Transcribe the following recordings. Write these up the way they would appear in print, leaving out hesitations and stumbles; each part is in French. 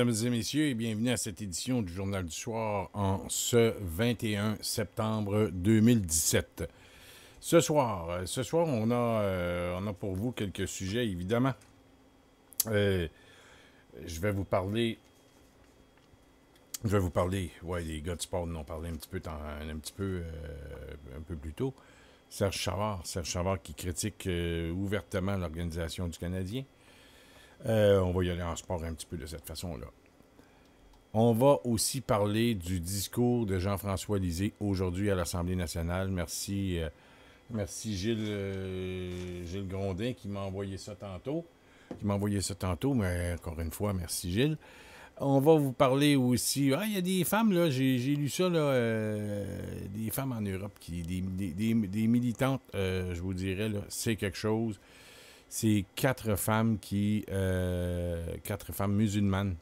mesdames et messieurs, et bienvenue à cette édition du Journal du Soir en ce 21 septembre 2017. Ce soir, on a pour vous quelques sujets, évidemment. Je vais vous parler, ouais, les gars du sport nous ont parlé un peu plus tôt. Serge Chavard qui critique ouvertement l'organisation du Canadien. On va y aller en sport un petit peu de cette façon-là. On va aussi parler du discours de Jean-François Lisée aujourd'hui à l'Assemblée nationale. Merci Gilles Grondin qui m'a envoyé ça tantôt. Mais encore une fois, merci Gilles. On va vous parler aussi... Ah, il y a des femmes, là, j'ai lu ça, là, des femmes en Europe, des militantes, je vous dirais, là, c'est quelque chose. C'est quatre femmes musulmanes,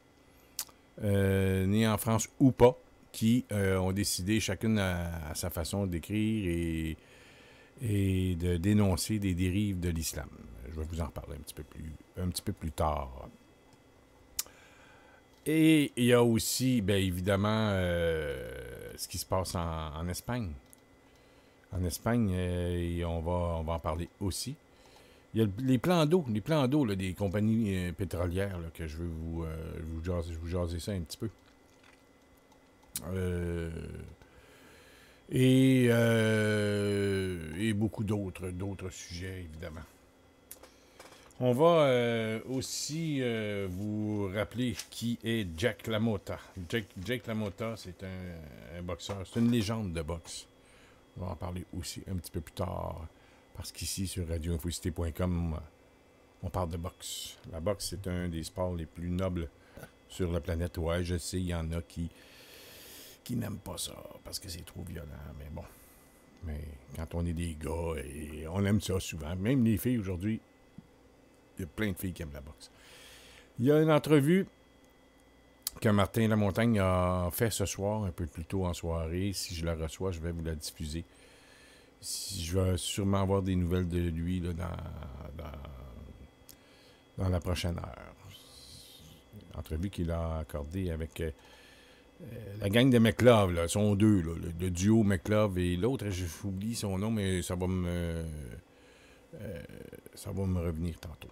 nées en France ou pas, qui ont décidé chacune à sa façon d'écrire et de dénoncer des dérives de l'islam. Je vais vous en parler un petit peu plus tard. Et il y a aussi, bien évidemment, ce qui se passe en Espagne. En Espagne, et on va en parler aussi. Il y a les plans d'eau là, des compagnies pétrolières là, que je veux vous jaser ça un petit peu. Et beaucoup d'autres sujets, évidemment. On va aussi vous rappeler qui est Jack LaMotta. Jack LaMotta, c'est un boxeur, c'est une légende de boxe. On va en parler aussi un petit peu plus tard. Parce qu'ici, sur radioinfocité.com, on parle de boxe. La boxe, c'est un des sports les plus nobles sur la planète. Ouais, je sais, il y en a qui n'aiment pas ça, parce que c'est trop violent, mais bon. Mais quand on est des gars, et on aime ça souvent. Même les filles, aujourd'hui, il y a plein de filles qui aiment la boxe. Il y a une entrevue que Martin Lamontagne a fait ce soir, un peu plus tôt en soirée. Si je la reçois, je vais vous la diffuser. Je vais sûrement avoir des nouvelles de lui là, dans la prochaine heure. Entrevue qu'il a accordée avec la gang de McLove. Là, sont deux, là, le duo McLove et l'autre. J'oublie son nom, mais ça va me revenir tantôt.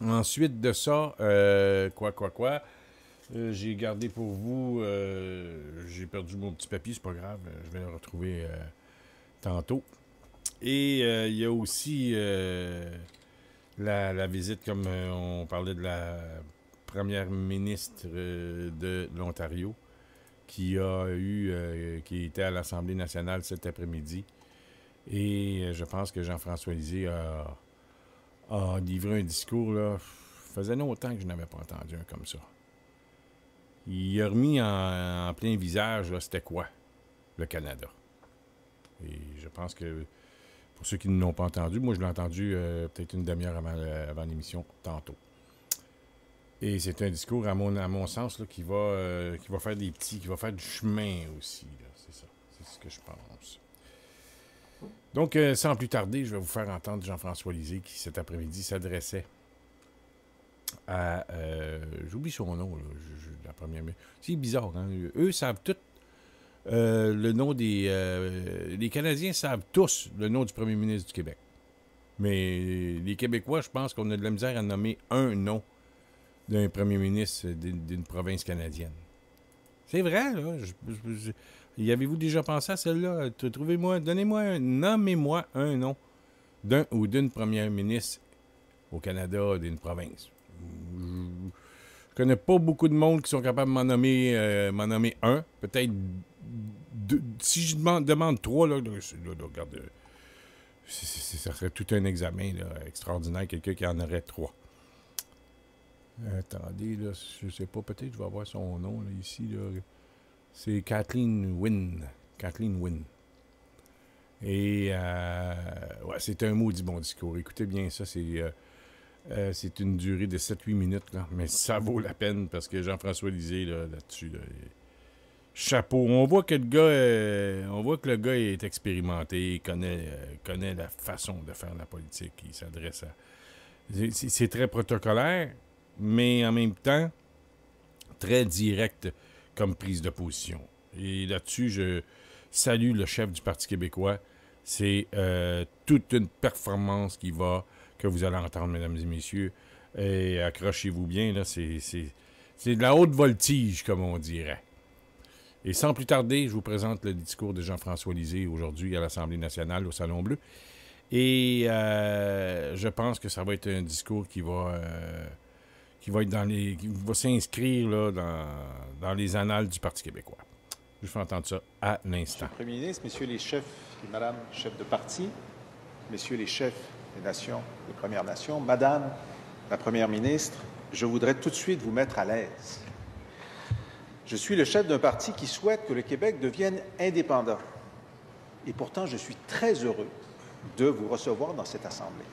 Ensuite de ça, j'ai gardé pour vous... j'ai perdu mon petit papier, c'est pas grave. Je vais le retrouver... tantôt. Et il y a aussi la visite, comme on parlait de la première ministre de l'Ontario, qui était à l'Assemblée nationale cet après-midi. Et je pense que Jean-François Lisée a livré un discours, là. Faisait longtemps que je n'avais pas entendu un comme ça. Il a remis en plein visage, là, c'était quoi, le Canada. Et je pense que, pour ceux qui ne l'ont pas entendu, moi je l'ai entendu peut-être une demi-heure avant l'émission, tantôt. Et c'est un discours, à mon sens, là, qui va faire qui va faire du chemin aussi. Là. C'est ça, c'est ce que je pense. Donc, sans plus tarder, je vais vous faire entendre Jean-François Lisée qui, cet après-midi, s'adressait à... j'oublie son nom, là, la première... C'est bizarre, hein? Eux savent tout. Le nom les Canadiens savent tous le nom du premier ministre du Québec. Mais les Québécois, je pense qu'on a de la misère à nommer un nom d'un premier ministre d'une province canadienne. C'est vrai, là. Y avez-vous déjà pensé à celle-là? Nommez-moi un nom d'un ou d'une première ministre au Canada d'une province. Je connais pas beaucoup de monde qui sont capables de m'en nommer un. Peut-être deux. Si je demande trois, là, regarde, ça serait tout un examen là, extraordinaire. Quelqu'un qui en aurait trois. Attendez, là, je sais pas, peut-être je vais avoir son nom là, ici. Là. C'est Kathleen Wynne. Et ouais, c'est un maudit bon discours. Écoutez bien ça, c'est une durée de 7-8 minutes, là, mais ça vaut la peine parce que Jean-François Lisée, là-dessus, là, chapeau. On voit que le gars est expérimenté, il connaît la façon de faire la politique. Il s'adresse à... C'est très protocolaire, mais en même temps, très direct comme prise de position. Et là-dessus, je salue le chef du Parti québécois. C'est toute une performance que vous allez entendre, mesdames et messieurs. Et accrochez-vous bien, là, c'est de la haute voltige, comme on dirait. Et sans plus tarder, je vous présente le discours de Jean-François Lisée aujourd'hui à l'Assemblée nationale au Salon Bleu. Et je pense que ça va être un discours qui va s'inscrire là, dans les annales du Parti québécois. Je vous fais entendre ça à l'instant. Monsieur le Premier ministre, messieurs les chefs et madame chefs de parti, messieurs les chefs des nations, des Premières Nations, madame la Première ministre, je voudrais tout de suite vous mettre à l'aise. Je suis le chef d'un parti qui souhaite que le Québec devienne indépendant. Et pourtant, je suis très heureux de vous recevoir dans cette Assemblée.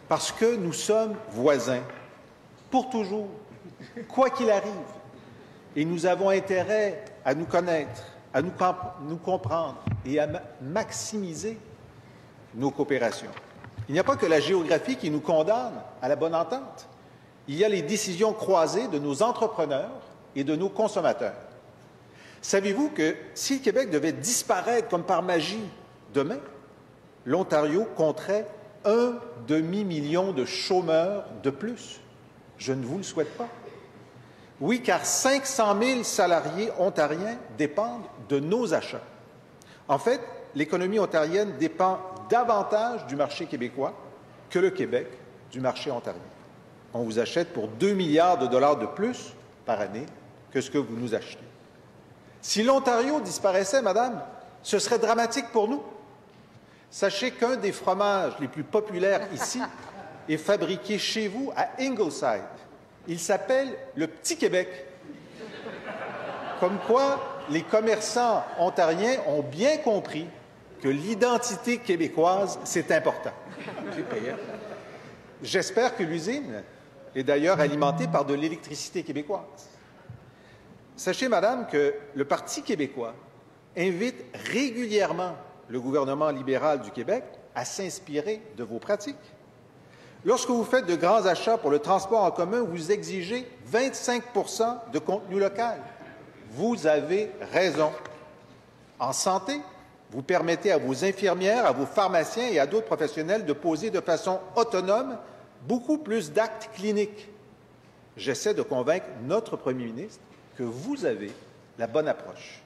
Parce que nous sommes voisins pour toujours, quoi qu'il arrive. Et nous avons intérêt à nous connaître, à nous comprendre et à maximiser nos coopérations. Il n'y a pas que la géographie qui nous condamne à la bonne entente. Il y a les décisions croisées de nos entrepreneurs et de nos consommateurs. Savez-vous que si le Québec devait disparaître comme par magie demain, l'Ontario compterait 1 demi-million de chômeurs de plus? Je ne vous le souhaite pas. Oui, car 500 000 salariés ontariens dépendent de nos achats. En fait, l'économie ontarienne dépend davantage du marché québécois que le Québec du marché ontarien. On vous achète pour 2 milliards de dollars de plus par année que ce que vous nous achetez. Si l'Ontario disparaissait, madame, ce serait dramatique pour nous. Sachez qu'un des fromages les plus populaires ici est fabriqué chez vous à Ingleside. Il s'appelle le Petit Québec. Comme quoi, les commerçants ontariens ont bien compris que l'identité québécoise, c'est important. J'espère que l'usine est d'ailleurs alimentée par de l'électricité québécoise. Sachez, madame, que le Parti québécois invite régulièrement le gouvernement libéral du Québec à s'inspirer de vos pratiques. Lorsque vous faites de grands achats pour le transport en commun, vous exigez 25 de contenu local. Vous avez raison. En santé, vous permettez à vos infirmières, à vos pharmaciens et à d'autres professionnels de poser de façon autonome beaucoup plus d'actes cliniques. J'essaie de convaincre notre Premier ministre que vous avez la bonne approche.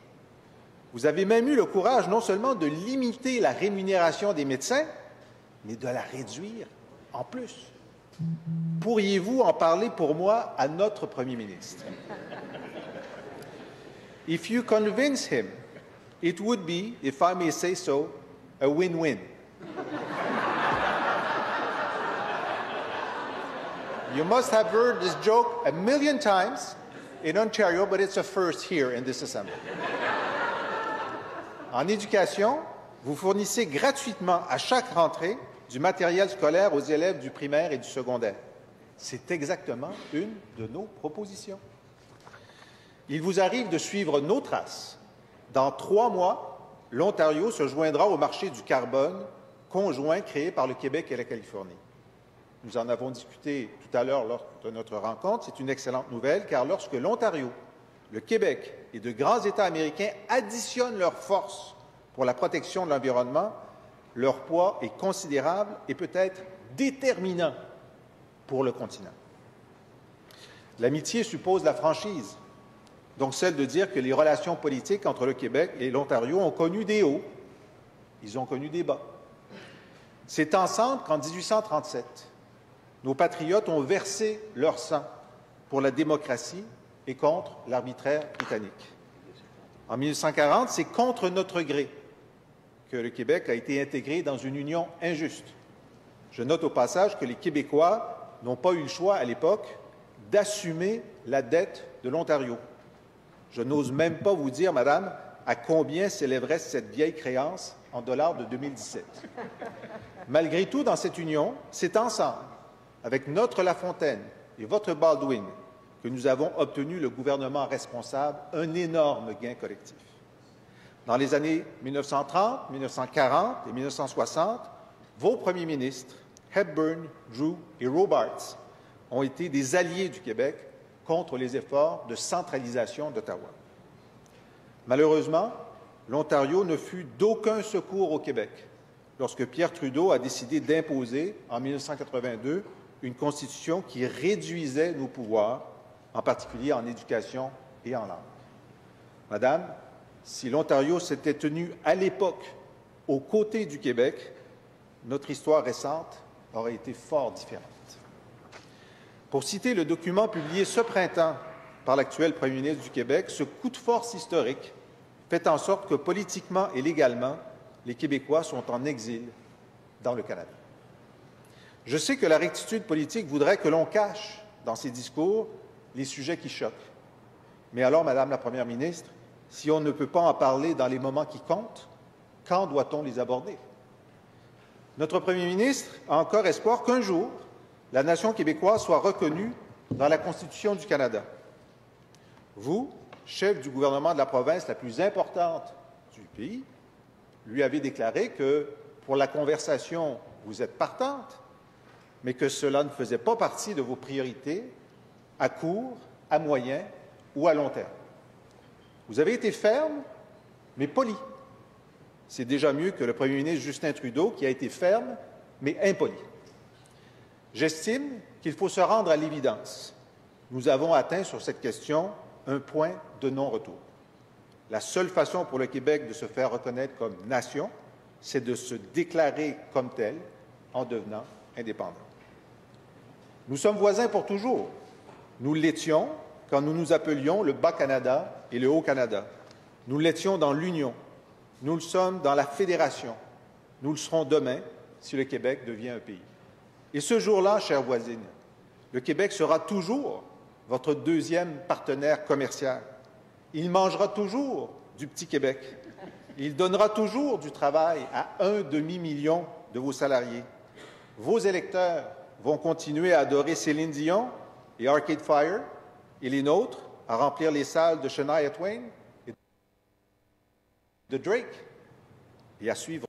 Vous avez même eu le courage non seulement de limiter la rémunération des médecins, mais de la réduire en plus. Pourriez-vous en parler pour moi à notre Premier ministre? If you convince him, it would be, if I may say so, a win-win. You must have heard this joke a million times in Ontario, but it's a first here in this assembly. En éducation, vous fournissez gratuitement à chaque rentrée du matériel scolaire aux élèves du primaire et du secondaire. C'est exactement une de nos propositions. Il vous arrive de suivre nos traces. Dans 3 mois, l'Ontario se joindra au marché du carbone conjoint créé par le Québec et la Californie. Nous en avons discuté tout à l'heure lors de notre rencontre. C'est une excellente nouvelle, car lorsque l'Ontario, le Québec et de grands États américains additionnent leurs forces pour la protection de l'environnement, leur poids est considérable et peut être déterminant pour le continent. L'amitié suppose la franchise, donc celle de dire que les relations politiques entre le Québec et l'Ontario ont connu des hauts, ils ont connu des bas. C'est ensemble qu'en 1837, nos patriotes ont versé leur sang pour la démocratie et contre l'arbitraire britannique. En 1940, c'est contre notre gré que le Québec a été intégré dans une union injuste. Je note au passage que les Québécois n'ont pas eu le choix à l'époque d'assumer la dette de l'Ontario. Je n'ose même pas vous dire, madame, à combien s'élèverait cette vieille créance en dollars de 2017. Malgré tout, dans cette union, c'est ensemble, avec notre Lafontaine et votre Baldwin, que nous avons obtenu le gouvernement responsable un énorme gain collectif. Dans les années 1930, 1940 et 1960, vos premiers ministres, Hepburn, Drew et Robarts, ont été des alliés du Québec contre les efforts de centralisation d'Ottawa. Malheureusement, l'Ontario ne fut d'aucun secours au Québec lorsque Pierre Trudeau a décidé d'imposer, en 1982, une constitution qui réduisait nos pouvoirs, en particulier en éducation et en langue. Madame, si l'Ontario s'était tenu à l'époque aux côtés du Québec, notre histoire récente aurait été fort différente. Pour citer le document publié ce printemps par l'actuel premier ministre du Québec, ce coup de force historique fait en sorte que politiquement et légalement, les Québécois sont en exil dans le Canada. Je sais que la rectitude politique voudrait que l'on cache dans ces discours les sujets qui choquent. Mais alors, Madame la Première ministre, si on ne peut pas en parler dans les moments qui comptent, quand doit-on les aborder? Notre Premier ministre a encore espoir qu'un jour, la nation québécoise soit reconnue dans la Constitution du Canada. Vous, chef du gouvernement de la province la plus importante du pays, lui avez déclaré que pour la conversation, vous êtes partante, mais que cela ne faisait pas partie de vos priorités à court, à moyen ou à long terme. Vous avez été ferme, mais poli. C'est déjà mieux que le premier ministre Justin Trudeau qui a été ferme, mais impoli. J'estime qu'il faut se rendre à l'évidence. Nous avons atteint sur cette question un point de non-retour. La seule façon pour le Québec de se faire reconnaître comme nation, c'est de se déclarer comme tel en devenant indépendant. Nous sommes voisins pour toujours. Nous l'étions quand nous nous appelions le Bas-Canada et le Haut-Canada. Nous l'étions dans l'Union. Nous le sommes dans la Fédération. Nous le serons demain si le Québec devient un pays. Et ce jour-là, chère voisine, le Québec sera toujours votre deuxième partenaire commercial. Il mangera toujours du petit Québec. Il donnera toujours du travail à 1,5 million de vos salariés. Vos électeurs vont continuer à adorer Céline Dion et Arcade Fire, et les nôtres à remplir les salles de Shania Twain et de Drake, et à suivre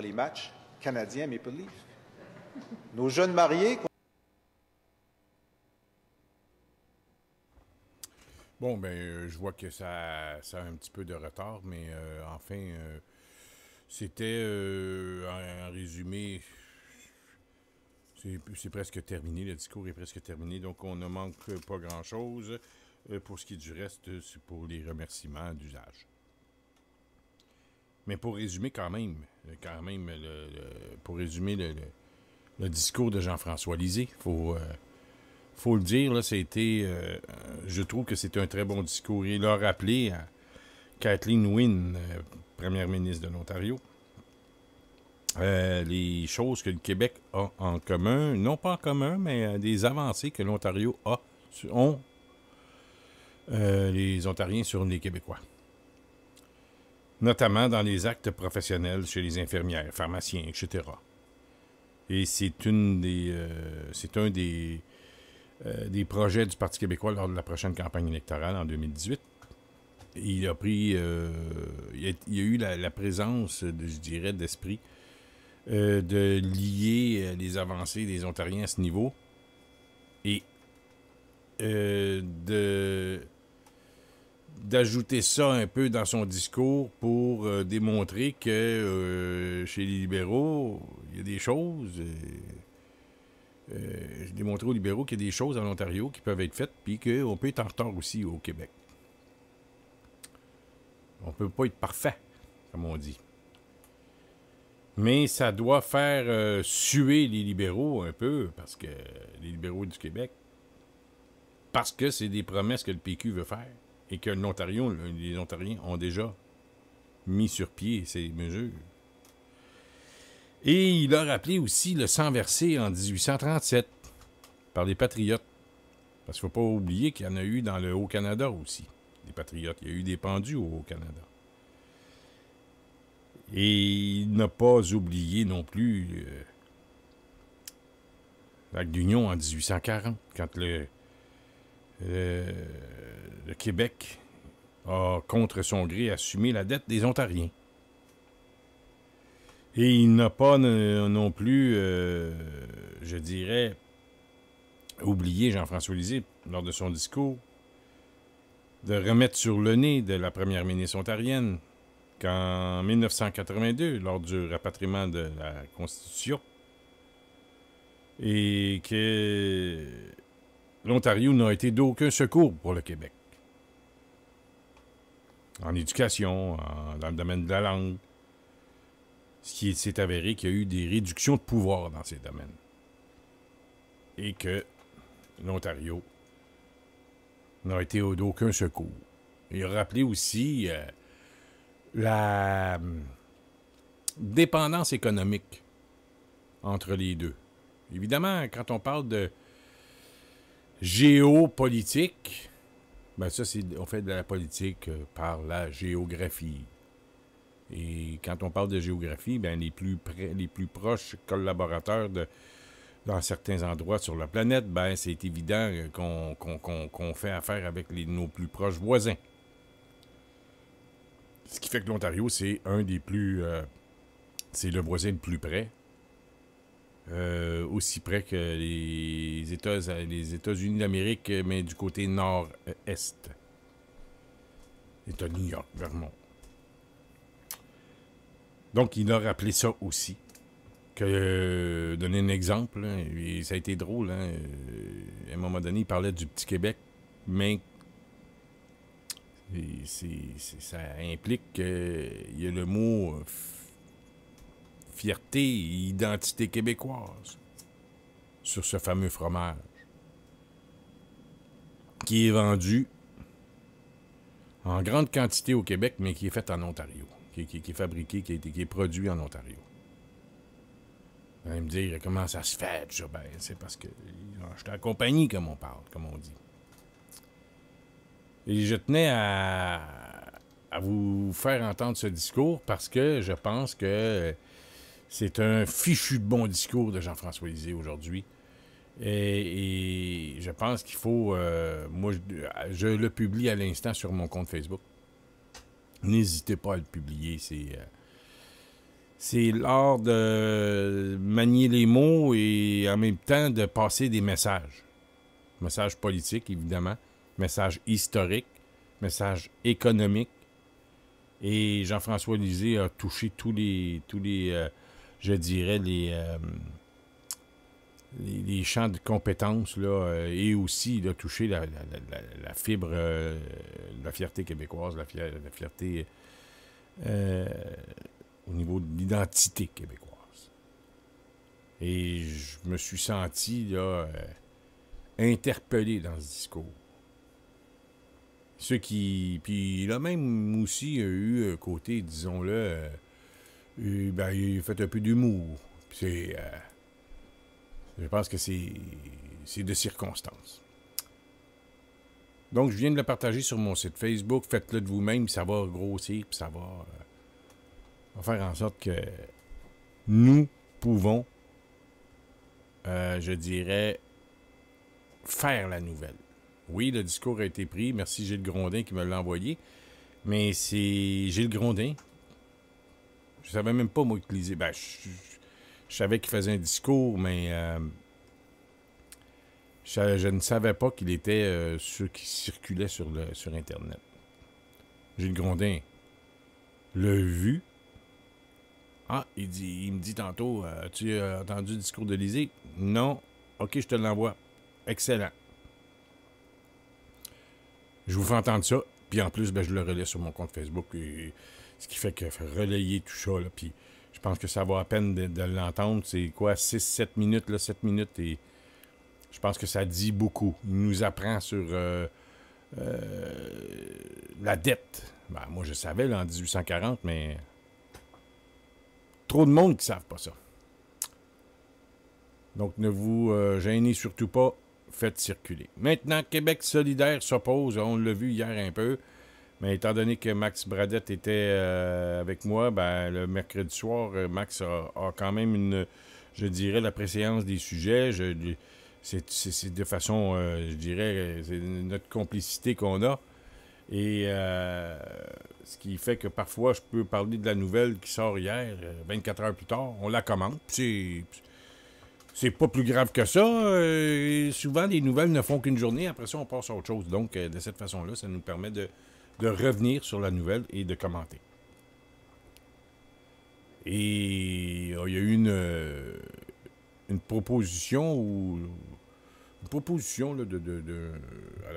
les matchs canadiens Maple Leafs. Nos jeunes mariés. Bon, ben, je vois que ça a un petit peu de retard, mais enfin, c'était, en résumé, c'est presque terminé, le discours est presque terminé, donc on ne manque pas grand-chose. Pour ce qui est du reste, c'est pour les remerciements d'usage. Mais pour résumer pour résumer le discours de Jean-François Lisée, faut le dire, là, je trouve que c'est un très bon discours. Il a rappelé à Kathleen Wynne, première ministre de l'Ontario, les choses que le Québec a en commun, non pas en commun, mais des avancées que l'Ontario ont les Ontariens sur les Québécois. Notamment dans les actes professionnels chez les infirmières, pharmaciens, etc. Et c'est un des projets du Parti québécois lors de la prochaine campagne électorale en 2018. Il y a eu la présence, je dirais, d'esprit de lier les avancées des Ontariens à ce niveau et d'ajouter ça un peu dans son discours pour démontrer que chez les libéraux, il y a des choses. Démontrer aux libéraux qu'il y a des choses en Ontario qui peuvent être faites, puis qu'on peut être en retard aussi au Québec. On ne peut pas être parfait, comme on dit. Mais ça doit faire suer les libéraux un peu, parce que les libéraux du Québec, parce que c'est des promesses que le PQ veut faire. Et que les Ontariens ont déjà mis sur pied ces mesures. Et il a rappelé aussi le sang versé en 1837 par les Patriotes. Parce qu'il ne faut pas oublier qu'il y en a eu dans le Haut-Canada aussi, des Patriotes. Il y a eu des pendus au Haut-Canada. Et il n'a pas oublié non plus l'acte d'union en 1840, quand le Québec a, contre son gré, assumé la dette des Ontariens. Et il n'a pas non plus, je dirais, oublié Jean-François Lisée, lors de son discours, de remettre sur le nez de la première ministre ontarienne qu'en 1982, lors du rapatriement de la Constitution, et que l'Ontario n'a été d'aucun secours pour le Québec. En éducation, dans le domaine de la langue, ce qui s'est avéré qu'il y a eu des réductions de pouvoir dans ces domaines. Et que l'Ontario n'a été d'aucun secours. Il a rappelé aussi la dépendance économique entre les deux. Évidemment, quand on parle de géopolitique, ben ça, on fait de la politique par la géographie. Et quand on parle de géographie, ben les plus proches collaborateurs dans certains endroits sur la planète, ben c'est évident qu'on fait affaire avec nos plus proches voisins. Ce qui fait que l'Ontario, c'est un des plus... c'est le voisin le plus près. Aussi près que les États-Unis d'Amérique, mais du côté nord-est. L'État de New York, Vermont. Donc, il a rappelé ça aussi. Donner un exemple, hein, et ça a été drôle. Hein, à un moment donné, il parlait du petit Québec, mais ça implique qu'il y a le mot fierté et identité québécoise sur ce fameux fromage qui est vendu en grande quantité au Québec, mais qui est fait en Ontario, qui est fabriqué, qui est produit en Ontario. Vous allez me dire, comment ça se fait, ça? Ben, c'est parce que je suis en compagnie, comme on parle, comme on dit. Et je tenais à vous faire entendre ce discours parce que je pense que c'est un fichu de bon discours de Jean-François Lisée aujourd'hui. Et je pense qu'il faut... moi, je le publie à l'instant sur mon compte Facebook. N'hésitez pas à le publier. C'est l'art de manier les mots et en même temps de passer des messages. Messages politiques, évidemment. Messages historiques. Messages économiques. Et Jean-François Lisée a touché tous les je dirais, les champs de compétences, là, et aussi il a touché la fibre de la fierté québécoise, la fierté au niveau de l'identité québécoise. Et je me suis senti là, interpellé dans ce discours. Puis il a même aussi eu un côté, disons-le, ben, il a fait un peu d'humour. Je pense que c'est de circonstance. Donc, je viens de le partager sur mon site Facebook. Faites-le de vous-même, ça va grossir, puis ça va faire en sorte que nous pouvons, je dirais, faire la nouvelle. Oui, le discours a été pris. Merci Gilles Grondin qui me l'a envoyé. Mais c'est Gilles Grondin. Je savais même pas, moi, qu'il lisait. Ben, je savais qu'il faisait un discours, mais je ne savais pas qu'il était ceux qui circulaient sur Internet. Gilles Grondin l'a vu. Ah, il me dit tantôt, tu as entendu le discours de Lisée? Non. OK, je te l'envoie. Excellent. Je vous fais entendre ça. Puis en plus, ben, je le relais sur mon compte Facebook. Et, ce qui fait que relayer tout ça. Là, puis je pense que ça vaut à peine de l'entendre. C'est quoi, 6-7 minutes, là, 7 minutes. Et je pense que ça dit beaucoup. Il nous apprend sur la dette. Ben, moi, je savais là, en 1840, mais trop de monde qui ne savent pas ça. Donc, ne vous gênez surtout pas. Faites circuler. Maintenant, Québec solidaire s'oppose. On l'a vu hier un peu. Mais étant donné que Max Bradette était avec moi, ben, le mercredi soir, Max a quand même je dirais, la préséance des sujets. C'est de façon, je dirais, c'est notre complicité qu'on a. Et ce qui fait que parfois, je peux parler de la nouvelle qui sort hier, 24 heures plus tard, on la commente. C'est pas plus grave que ça. Souvent, les nouvelles ne font qu'une journée. Après ça, on passe à autre chose. Donc, de cette façon-là, ça nous permet de revenir sur la nouvelle et de commenter. Et il y a eu une proposition là,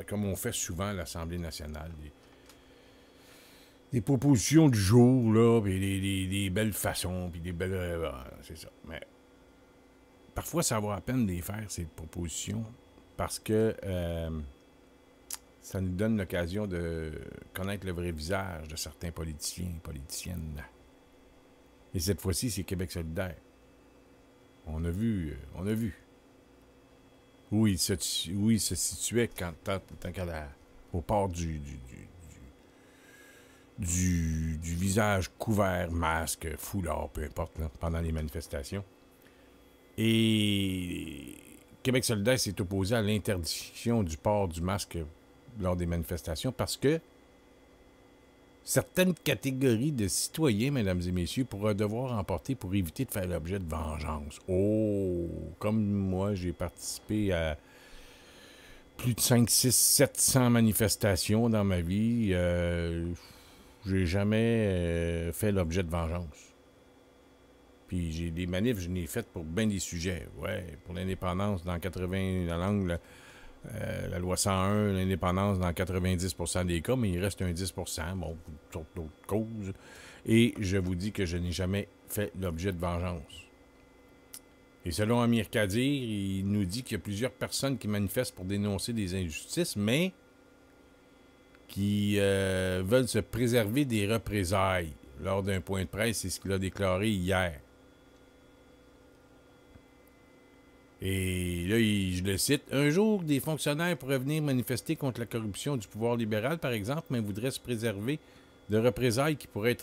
comme on fait souvent à l'Assemblée nationale. Des propositions du jour, là, puis des belles façons, puis des belles... c'est ça. Mais parfois, ça vaut la peine de les faire, ces propositions, parce que ça nous donne l'occasion de connaître le vrai visage de certains politiciens et politiciennes. Et cette fois-ci, c'est Québec solidaire. On a vu où il se situait au port du visage couvert, masque, foulard, peu importe, là, pendant les manifestations. Et Québec solidaire s'est opposé à l'interdiction du port du masque lors des manifestations parce que certaines catégories de citoyens, mesdames et messieurs, pourraient devoir en porter pour éviter de faire l'objet de vengeance. Oh! Comme moi, j'ai participé à plus de 5, 6, 700 manifestations dans ma vie. J'ai jamais fait l'objet de vengeance. Puis j'ai des manifs, je n'ai fait pour bien des sujets. Ouais, pour l'indépendance, dans 80, la loi 101, l'indépendance dans 90% des cas, mais il reste un 10%, bon, pour d'autres causes. Et je vous dis que je n'ai jamais fait l'objet de vengeance. Et selon Amir Kadir, il nous dit qu'il y a plusieurs personnes qui manifestent pour dénoncer des injustices, mais qui veulent se préserver des représailles. Lors d'un point de presse, c'est ce qu'il a déclaré hier. Et là, je le cite, « Un jour, des fonctionnaires pourraient venir manifester contre la corruption du pouvoir libéral, par exemple, mais voudraient se préserver de représailles qui pourraient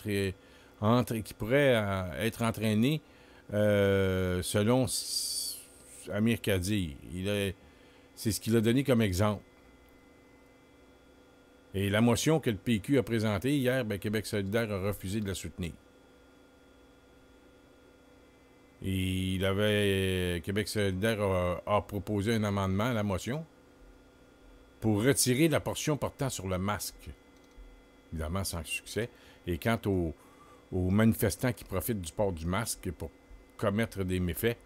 être, entraînées selon Amir Kadir. C'est ce qu'il a donné comme exemple. Et la motion que le PQ a présentée hier, Québec solidaire a refusé de la soutenir. Et Québec solidaire a proposé un amendement à la motion pour retirer la portion portant sur le masque. Évidemment, sans succès. Et quant aux manifestants qui profitent du port du masque pour commettre des méfaits,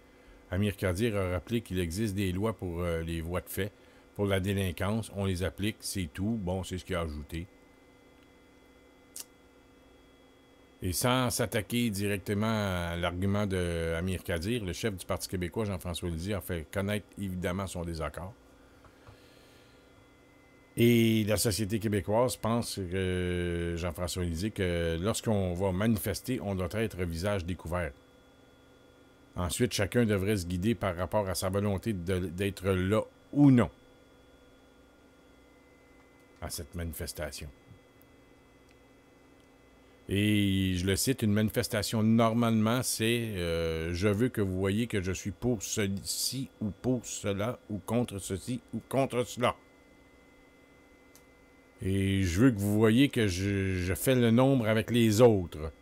Amir Kadir a rappelé qu'il existe des lois pour les voies de fait. Pour la délinquance, on les applique, c'est tout. Bon, c'est ce qu'il a ajouté. Et sans s'attaquer directement à l'argument d'Amir Kadir, le chef du Parti québécois, Jean-François Lisée, a fait connaître évidemment son désaccord. Et la société québécoise pense, Jean-François Lisée, que lorsqu'on va manifester, on doit être visage découvert. Ensuite, chacun devrait se guider par rapport à sa volonté d'être là ou non à cette manifestation. Et je le cite, une manifestation, normalement, c'est je veux que vous voyez que je suis pour ceci ou pour cela ou contre ceci ou contre cela. Et je veux que vous voyez que je fais le nombre avec les autres.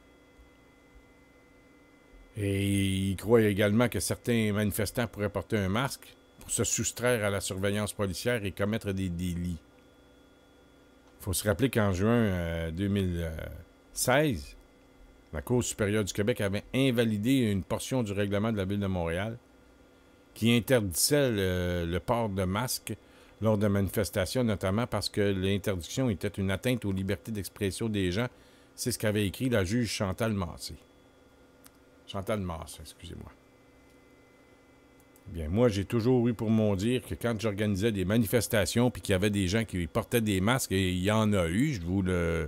Et il croit également que certains manifestants pourraient porter un masque pour se soustraire à la surveillance policière et commettre des délits. Il faut se rappeler qu'en juin 2016, la Cour supérieure du Québec avait invalidé une portion du règlement de la Ville de Montréal qui interdisait le port de masque lors de manifestations, notamment parce que l'interdiction était une atteinte aux libertés d'expression des gens. C'est ce qu'avait écrit la juge Chantal Massé. Chantal Massé, excusez-moi. Bien, moi, j'ai toujours eu pour mon dire que quand j'organisais des manifestations puis qu'il y avait des gens qui portaient des masques, et il y en a eu, je vous le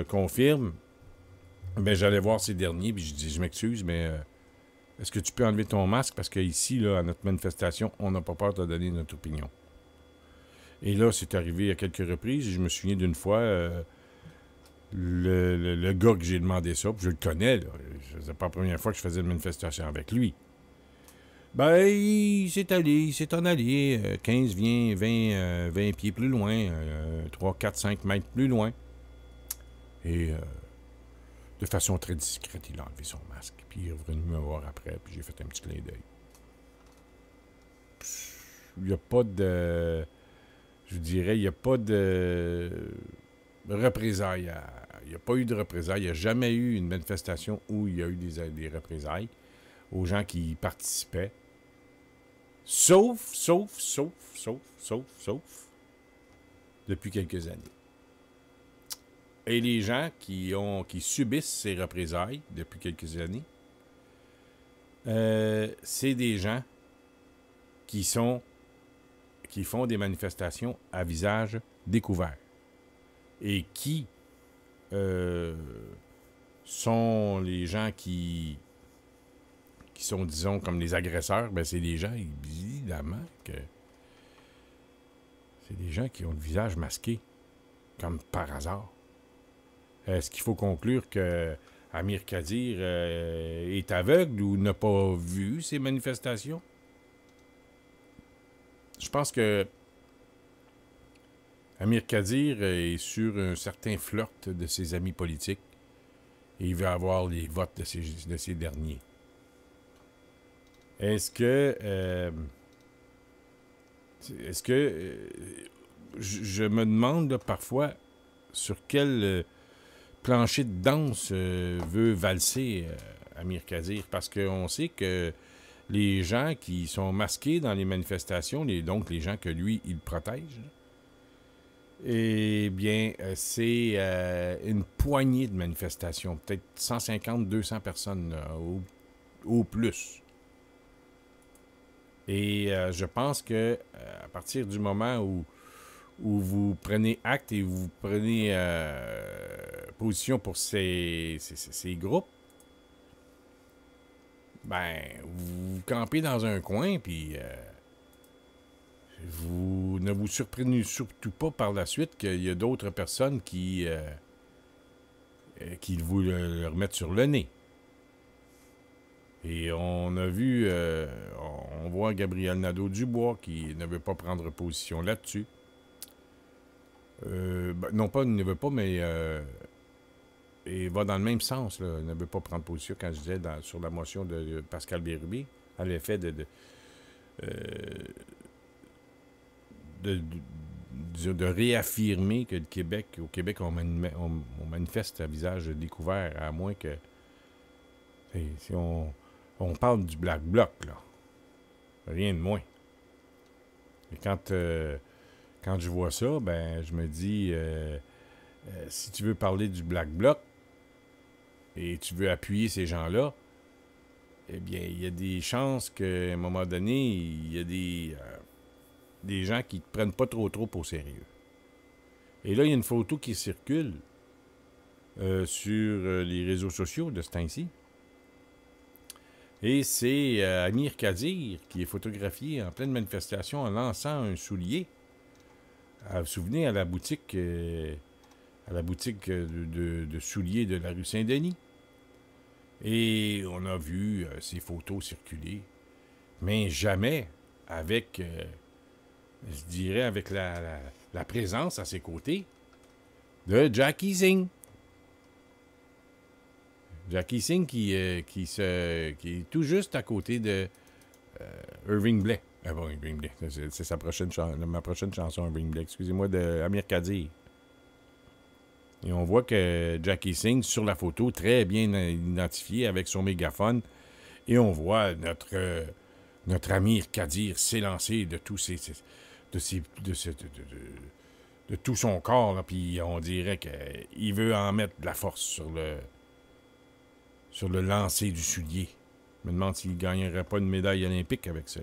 confirme, bien, j'allais voir ces derniers puis je dis, je m'excuse, mais est-ce que tu peux enlever ton masque? Parce qu'ici, là, à notre manifestation, on n'a pas peur de donner notre opinion. Et là, c'est arrivé à quelques reprises. Je me souviens d'une fois, le gars que j'ai demandé ça, puis je le connais, là, c'est pas la première fois que je faisais une manifestation avec lui. Ben, il s'est en allé 15, 20, 20, 20 pieds plus loin, 3, 4, 5 mètres plus loin. Et de façon très discrète, il a enlevé son masque. Puis il est revenu me voir après, puis j'ai fait un petit clin d'œil. Il n'y a pas de... Je vous dirais, il n'y a pas de représailles. Il n'y a pas eu de représailles. Il n'y a jamais eu une manifestation où il y a eu des représailles aux gens qui y participaient. Sauf, depuis quelques années. Et les gens qui subissent ces représailles depuis quelques années, c'est des gens qui font des manifestations à visage découvert. Et qui sont les gens qui sont, disons, comme les agresseurs, ben c'est des gens, évidemment, que c'est des gens qui ont le visage masqué, comme par hasard. Est-ce qu'il faut conclure que Amir Kadir est aveugle ou n'a pas vu ces manifestations? Je pense que Amir Kadir est sur un certain flirt de ses amis politiques et il veut avoir les votes de ces derniers. Est-ce que je me demande là, parfois sur quel plancher de danse veut valser Amir Kadir, parce qu'on sait que les gens qui sont masqués dans les manifestations, donc les gens que lui, il protège, eh bien, c'est une poignée de manifestations, peut-être 150, 200 personnes au plus. Et je pense que à partir du moment où vous prenez acte et vous prenez position pour ces groupes, ben, vous campez dans un coin, puis vous ne vous surprenez surtout pas par la suite qu'il y a d'autres personnes qui vous le remettent sur le nez. Et on a vu, on voit Gabriel Nadeau-Dubois qui ne veut pas prendre position là-dessus. Non pas, il ne veut pas, mais il va dans le même sens. Là. Il ne veut pas prendre position, quand je disais, sur la motion de Pascal Bérubé, à l'effet de réaffirmer que au Québec, on manifeste à visage découvert, à moins que... Si on parle du Black Bloc, là. Rien de moins. Et quand je vois ça, ben, je me dis, si tu veux parler du Black Bloc et tu veux appuyer ces gens-là, eh bien, il y a des chances qu'à un moment donné, il y a des gens qui ne te prennent pas trop au sérieux. Et là, il y a une photo qui circule sur les réseaux sociaux de ce temps-ci. Et c'est Amir Kadir qui est photographié en pleine manifestation en lançant un soulier. Vous vous souvenez, à la boutique de souliers de la rue Saint-Denis. Et on a vu ces photos circuler, mais jamais avec, je dirais, avec la présence à ses côtés de Jackie Singh. Jackie Singh qui est tout juste à côté de Irving Blais. Ah bon, Irving Blais, c'est ma prochaine chanson, Irving Blais. Excusez-moi, de Amir Kadir. Et on voit que Jackie Singh, sur la photo, très bien identifié avec son mégaphone. Et on voit notre Amir Kadir s'élancer de tout son corps. Là, puis on dirait qu'il veut en mettre de la force sur le lancer du soulier. Je me demande s'il ne gagnerait pas une médaille olympique avec ça.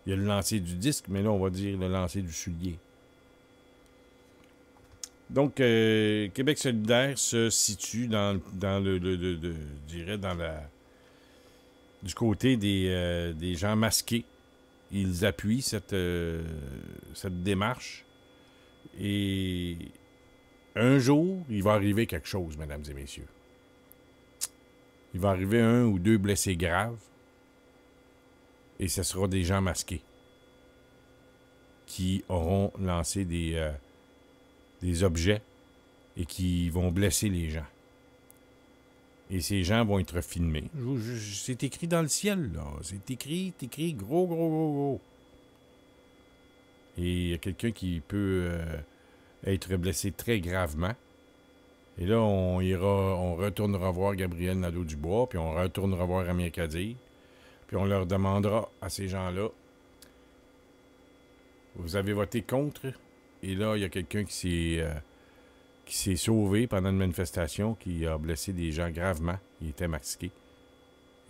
Il y a le lancer du disque, mais là, on va dire le lancer du soulier. Donc, Québec solidaire se situe du côté des gens masqués. Ils appuient cette démarche. Et un jour, il va arriver quelque chose, mesdames et messieurs. Il va arriver 1 ou 2 blessés graves. et ce sera des gens masqués qui auront lancé des objets et qui vont blesser les gens. Et ces gens vont être filmés. C'est écrit dans le ciel, là. C'est écrit gros, gros, gros, gros. Et il y a quelqu'un qui peut être blessé très gravement. Et là, on retournera voir Gabriel Nadeau-Dubois, puis on retournera voir Amir Kadir, puis on leur demandera à ces gens-là, vous avez voté contre, et là, il y a quelqu'un qui s'est sauvé pendant une manifestation, qui a blessé des gens gravement, il était masqué.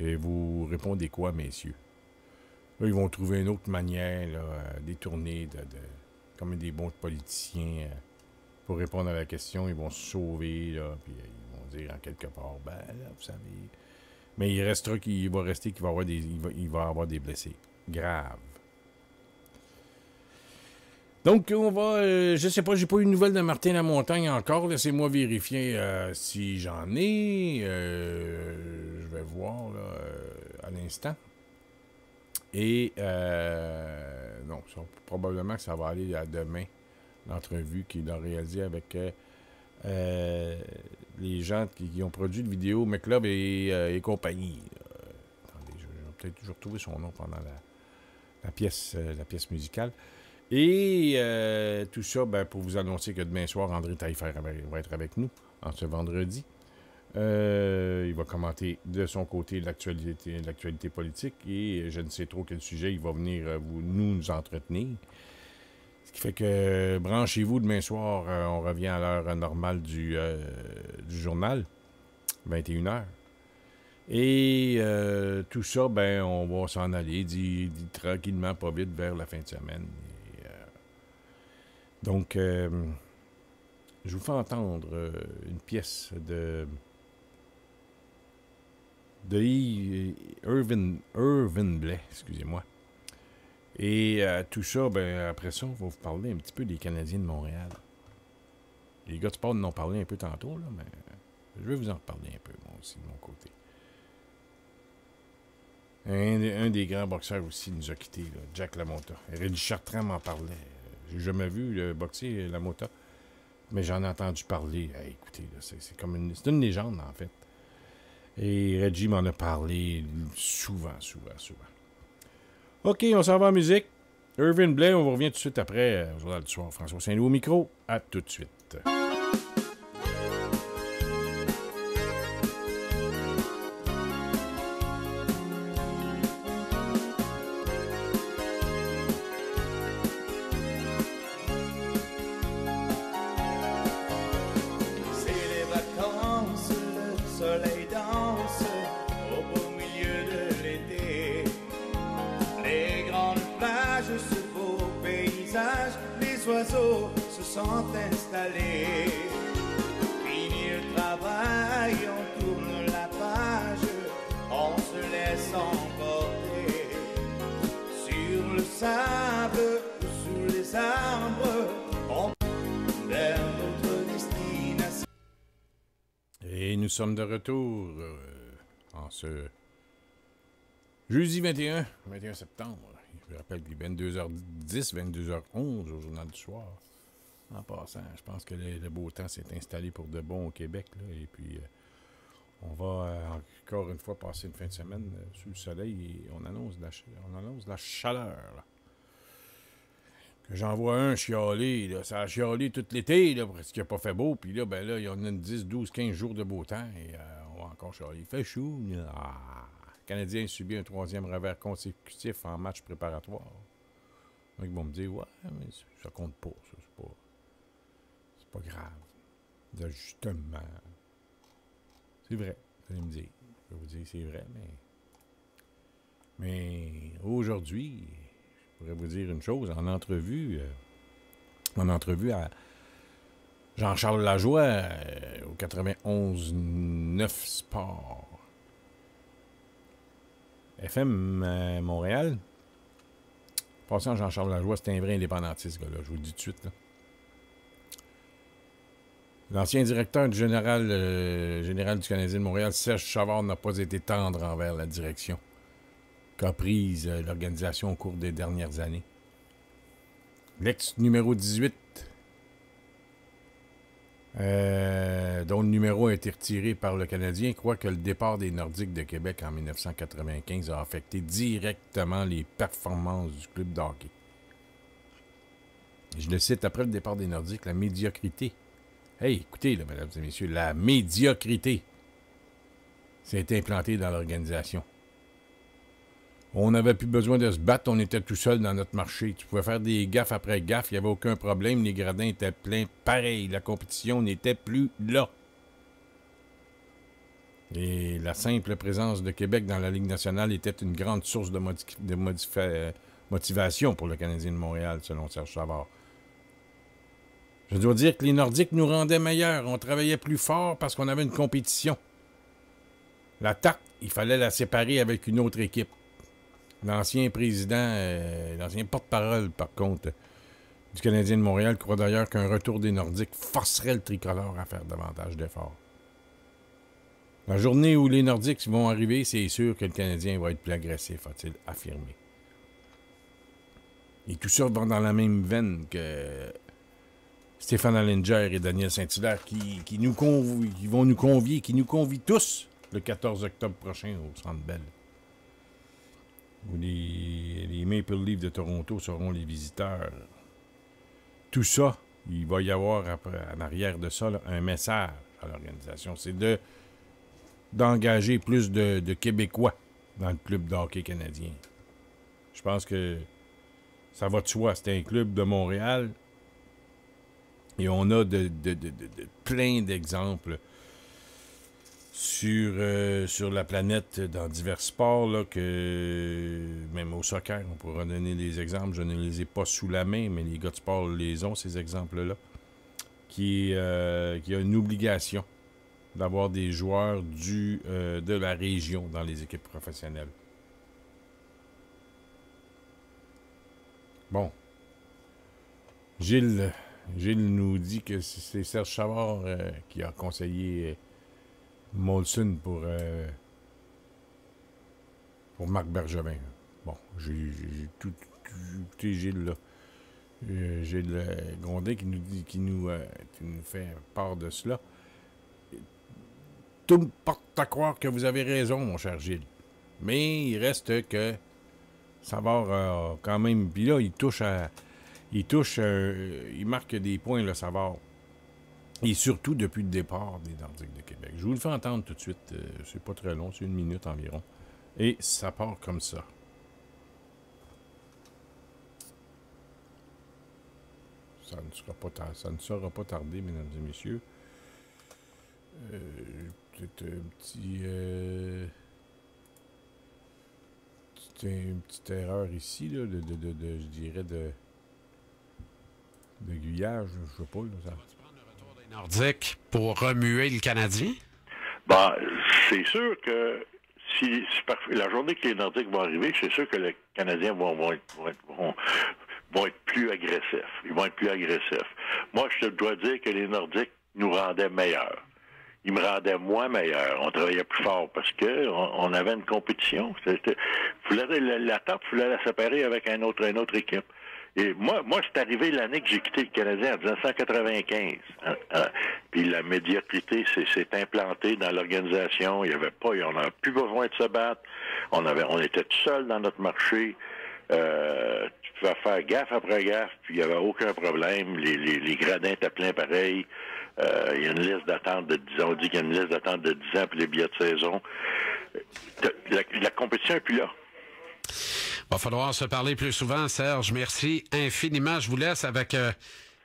Et vous répondez quoi, messieurs? Là, ils vont trouver une autre manière, là, détournée, comme des bons politiciens, pour répondre à la question. Ils vont se sauver, là, puis ils vont dire en quelque part, ben là, vous savez. Mais il va avoir des blessés graves. Donc, on va... je sais pas, j'ai pas eu de nouvelles de Martin Lamontagne encore. Laissez-moi vérifier si j'en ai. Je vais voir, là, à l'instant. Et, non, probablement que ça va aller à demain, l'entrevue qu'il a réalisée avec les gens qui ont produit de vidéos, McLove et compagnie. Attendez, je vais peut-être toujours trouver son nom pendant la pièce musicale. Et tout ça, ben, pour vous annoncer que demain soir, André Taillefer va être avec nous, en ce vendredi. Il va commenter de son côté l'actualité politique et je ne sais trop quel sujet il va venir nous entretenir. Ce qui fait que branchez-vous demain soir, on revient à l'heure normale du journal, 21h. Et tout ça, ben, on va s'en aller tranquillement, pas vite, vers la fin de semaine. Donc, je vous fais entendre une pièce de Irvin Blais, excusez-moi. Et tout ça, ben, après ça, on va vous parler un petit peu des Canadiens de Montréal. Les gars de sport nous en ont parlé un peu tantôt, là, mais je vais vous en reparler un peu, moi aussi, de mon côté. Un des grands boxeurs aussi nous a quittés, là, Jack LaMotta. Rémi Chartrand m'en parlait. J'ai jamais vu boxer LaMotta, mais j'en ai entendu parler. Hey, écoutez, là, c'est comme c'est une légende, en fait. Et Reggie m'en a parlé souvent. OK, on s'en va en musique. Irvin Blais, on revient tout de suite après, au Journal du soir. François Saint-Louis au micro. À tout de suite. Sont installés. Fini le travail, on tourne la page, on se laisse emporter sur le sable ou sous les arbres, on vers notre destination. Et nous sommes de retour en ce jeudi 21 septembre. Je rappelle qu'il est 22h10, 22h11 au Journal du soir. En passant, je pense que le beau temps s'est installé pour de bon au Québec. Là, et puis, on va encore une fois passer une fin de semaine sous le soleil et on annonce de la chaleur. Là. Que j'en vois un chialer. Là, ça a chialé tout l'été là, parce qu'il n'a pas fait beau. Puis là, ben là, il y en a 10, 12, 15 jours de beau temps et on va encore chialer. Il fait chaud. Ah. Le Canadien subit un 3e revers consécutif en match préparatoire. Donc, ils vont me dire, ouais, mais ça compte pas. Ça, c'est pas grave. D'ajustement. C'est vrai. Vous allez me dire. Je vais vous dire, c'est vrai, mais aujourd'hui, je pourrais vous dire une chose. En entrevue à Jean-Charles Lajoie au 91.9 Sport. FM Montréal. Passant Jean-Charles Lajoie, c'est un vrai indépendantiste, ce gars-là. Je vous le dis tout de suite. Là. L'ancien directeur général du Canadien de Montréal, Serge Chavard, n'a pas été tendre envers la direction. qu'a prise l'organisation au cours des dernières années. L'ex numéro 18, dont le numéro a été retiré par le Canadien, croit que le départ des Nordiques de Québec en 1995 a affecté directement les performances du club de hockey. Je le cite, après le départ des Nordiques, la médiocrité. Hey, écoutez, là, mesdames et messieurs, la médiocrité s'est implantée dans l'organisation. On n'avait plus besoin de se battre, on était tout seul dans notre marché. Tu pouvais faire des gaffes après gaffes, il n'y avait aucun problème, les gradins étaient pleins pareil, la compétition n'était plus là. Et la simple présence de Québec dans la Ligue nationale était une grande source de motivation pour le Canadien de Montréal, selon Serge Savard. Je dois dire que les Nordiques nous rendaient meilleurs, on travaillait plus fort parce qu'on avait une compétition. La tarte, il fallait la séparer avec une autre équipe. L'ancien président, l'ancien porte-parole, par contre, du Canadien de Montréal, croit d'ailleurs qu'un retour des Nordiques forcerait le tricolore à faire davantage d'efforts. La journée où les Nordiques vont arriver, c'est sûr que le Canadien va être plus agressif, a-t-il affirmé. Et tout ça va dans la même veine que Stéphane Allinger et Daniel Saint-Hilaire qui vont nous convier, qui nous convient tous le 14 octobre prochain au Centre Bell, où les Maple Leafs de Toronto seront les visiteurs. Tout ça, il va y avoir en arrière de ça là, un message à l'organisation. C'est d'engager plus de Québécois dans le club de hockey canadien. Je pense que ça va de soi. C'est un club de Montréal et on a plein d'exemples sur la planète dans divers sports, là, que même au soccer, on pourra donner des exemples. Je ne les ai pas sous la main, mais les gars de sport les ont, ces exemples-là, qui a une obligation d'avoir des joueurs de la région dans les équipes professionnelles. Bon. Gilles nous dit que c'est Serge Savard qui a conseillé Molson pour Marc Bergevin. Bon, j'ai tout Gilles là. Gilles Grondin qui nous fait part de cela. Tout me porte à croire que vous avez raison, mon cher Gilles. Mais il reste que Savard quand même. Puis là, il marque des points, le Savard. Et surtout depuis le départ des Nordiques de Québec. Je vous le fais entendre tout de suite. C'est pas très long, c'est 1 minute environ. Et ça part comme ça. Ça ne sera pas tardé, mesdames et messieurs. Peut-être une petite erreur ici, là, je dirais, de d'aiguillage, je sais pas. Là, ça... Tu prends le retour des Nordiques pour remuer le Canadien? Ben, c'est sûr que si la journée que les Nordiques vont arriver, c'est sûr que les Canadiens vont être plus agressifs. Ils vont être plus agressifs. Moi, je te dois dire que les Nordiques nous rendaient meilleurs. Ils me rendaient moins meilleur. On travaillait plus fort parce que on avait une compétition. La table, il fallait la séparer avec une autre équipe. Et moi, c'est arrivé l'année que j'ai quitté le Canadien, en 1995. Puis la médiocrité s'est implantée dans l'organisation. On n'avait plus besoin de se battre. On était tout seul dans notre marché. Tu pouvais faire gaffe après gaffe, puis il n'y avait aucun problème. Les gradins étaient pleins pareil. Il y a une liste d'attente de 10 ans. On dit qu'il y a une liste d'attente de 10 ans pour les billets de saison. La compétition n'est plus là. Va falloir se parler plus souvent, Serge. Merci infiniment. Je vous laisse avec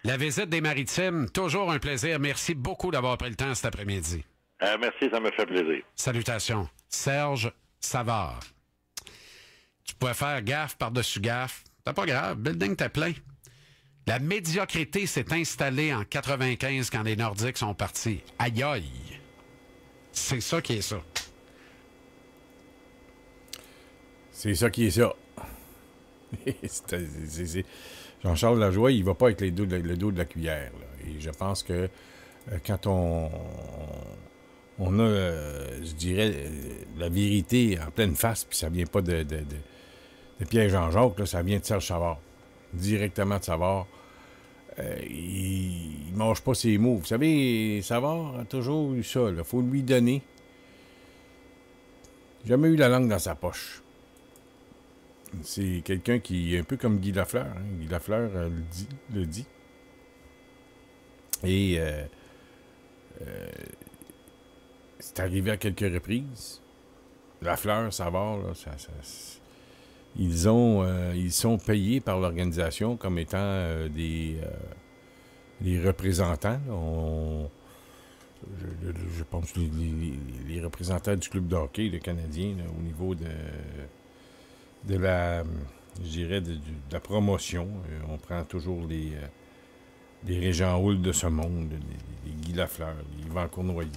la visite des Maritimes. Toujours un plaisir. Merci beaucoup d'avoir pris le temps cet après-midi. Merci, ça me fait plaisir. Salutations. Serge Savard. Tu pouvais faire gaffe par-dessus gaffe. C'est pas grave. Building t'es plein. La médiocrité s'est installée en 95 quand les Nordiques sont partis. Aïe aïe. C'est ça qui est ça. C'est ça qui est ça. Jean-Charles Lajoie, il va pas avec le dos de la cuillère. Là. Et je pense que quand on a, je dirais, la vérité en pleine face, puis ça vient pas de Pierre Jean-Jacques, là, ça vient de Serge Savard. Directement de Savard. Il ne mange pas ses mots. Vous savez, Savard a toujours eu ça. Il faut lui donner. Jamais eu la langue dans sa poche. C'est quelqu'un qui est un peu comme Guy Lafleur. Hein. Guy Lafleur le dit. Et c'est arrivé à quelques reprises. Lafleur, Savard, là, ils sont payés par l'organisation comme étant des représentants. Je pense les représentants du club de hockey, le Canadien, là, au niveau de la, je dirais, de la promotion. On prend toujours les Régent Houle de ce monde, les Guy Lafleur, les Yvan Cournoyer.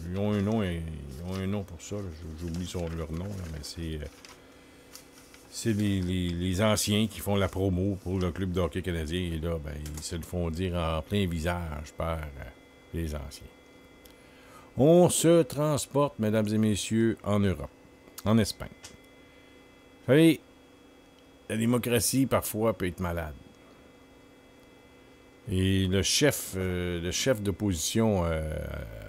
Ils ont un nom pour ça. J'oublie leur nom, là, mais c'est les anciens qui font la promo pour le club de hockey canadien. Et là, ben, ils se le font dire en plein visage par les anciens. On se transporte, mesdames et messieurs, en Europe, en Espagne. Vous savez, la démocratie, parfois, peut être malade. Et le chef d'opposition à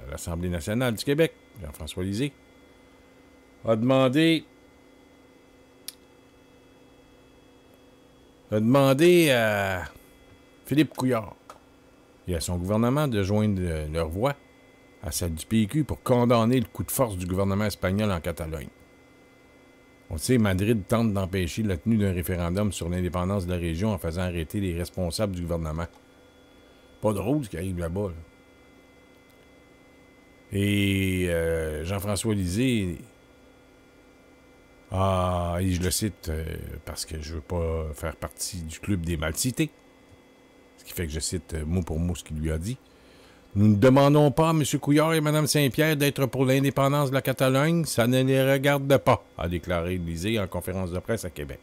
l'Assemblée nationale du Québec, Jean-François Lisée, a demandé à Philippe Couillard et à son gouvernement de joindre leur voix à celle du PQ pour condamner le coup de force du gouvernement espagnol en Catalogne. On sait, Madrid tente d'empêcher la tenue d'un référendum sur l'indépendance de la région en faisant arrêter les responsables du gouvernement. Pas drôle ce qui arrive là-bas. Là. Et Jean-François Lisée, et je le cite parce que je veux pas faire partie du club des mal cités, ce qui fait que je cite mot pour mot ce qu'il lui a dit. Nous ne demandons pas à M. Couillard et Mme Saint-Pierre d'être pour l'indépendance de la Catalogne, ça ne les regarde pas, a déclaré Lisée en conférence de presse à Québec.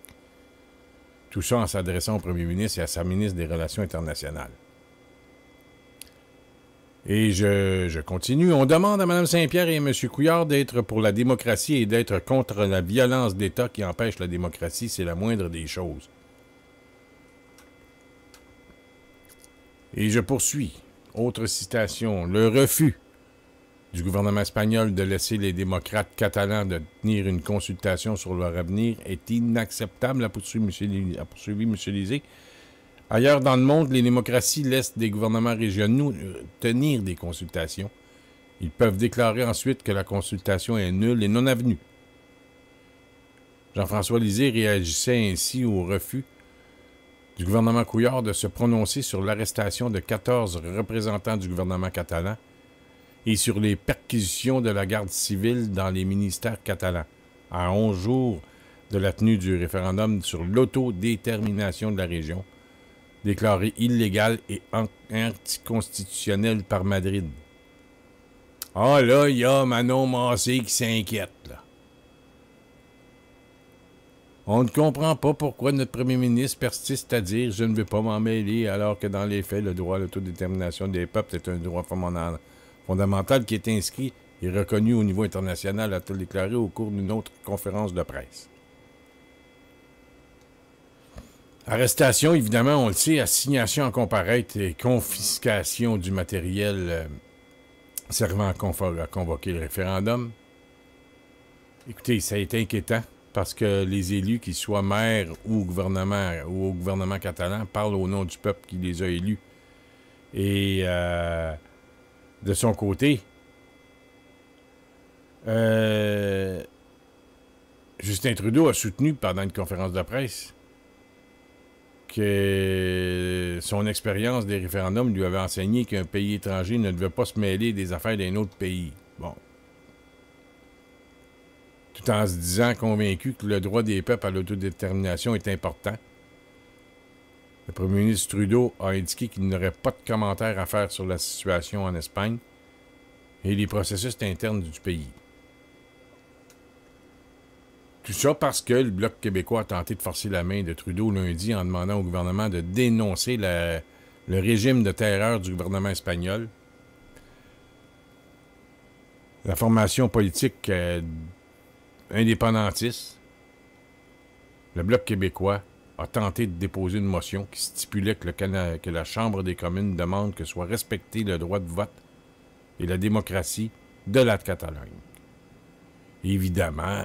Tout ça en s'adressant au premier ministre et à sa ministre des Relations internationales. Et je continue. On demande à Mme Saint-Pierre et à M. Couillard d'être pour la démocratie et d'être contre la violence d'État qui empêche la démocratie. C'est la moindre des choses. Et je poursuis. Autre citation. Le refus du gouvernement espagnol de laisser les démocrates catalans de tenir une consultation sur leur avenir est inacceptable, a poursuivi M. Lisée. Ailleurs dans le monde, les démocraties laissent des gouvernements régionaux tenir des consultations. Ils peuvent déclarer ensuite que la consultation est nulle et non avenue. Jean-François Lisée réagissait ainsi au refus du gouvernement Couillard de se prononcer sur l'arrestation de 14 représentants du gouvernement catalan et sur les perquisitions de la garde civile dans les ministères catalans, à 11 jours de la tenue du référendum sur l'autodétermination de la région, déclaré illégal et anticonstitutionnel par Madrid. Ah là, il y a Manon Massé qui s'inquiète, là. On ne comprend pas pourquoi notre premier ministre persiste à dire « Je ne veux pas m'en mêler » alors que dans les faits, le droit à l'autodétermination des peuples est un droit fondamental qui est inscrit et reconnu au niveau international, a-t-il déclaré au cours d'une autre conférence de presse. Arrestation, évidemment, on le sait, assignation en comparaître et confiscation du matériel servant à convoquer le référendum. Écoutez, ça a été inquiétant parce que les élus, qu'ils soient maires ou au gouvernement catalan, parlent au nom du peuple qui les a élus. Et de son côté, Justin Trudeau a soutenu pendant une conférence de presse que son expérience des référendums lui avait enseigné qu'un pays étranger ne devait pas se mêler des affaires d'un autre pays. Bon. Tout en se disant convaincu que le droit des peuples à l'autodétermination est important. Le premier ministre Trudeau a indiqué qu'il n'aurait pas de commentaires à faire sur la situation en Espagne et les processus internes du pays. Tout ça parce que le Bloc québécois a tenté de forcer la main de Trudeau lundi en demandant au gouvernement de dénoncer le régime de terreur du gouvernement espagnol. la formation politique indépendantiste, le Bloc québécois, a tenté de déposer une motion qui stipulait que la Chambre des communes demande que soit respecté le droit de vote et la démocratie de la Catalogne. Évidemment,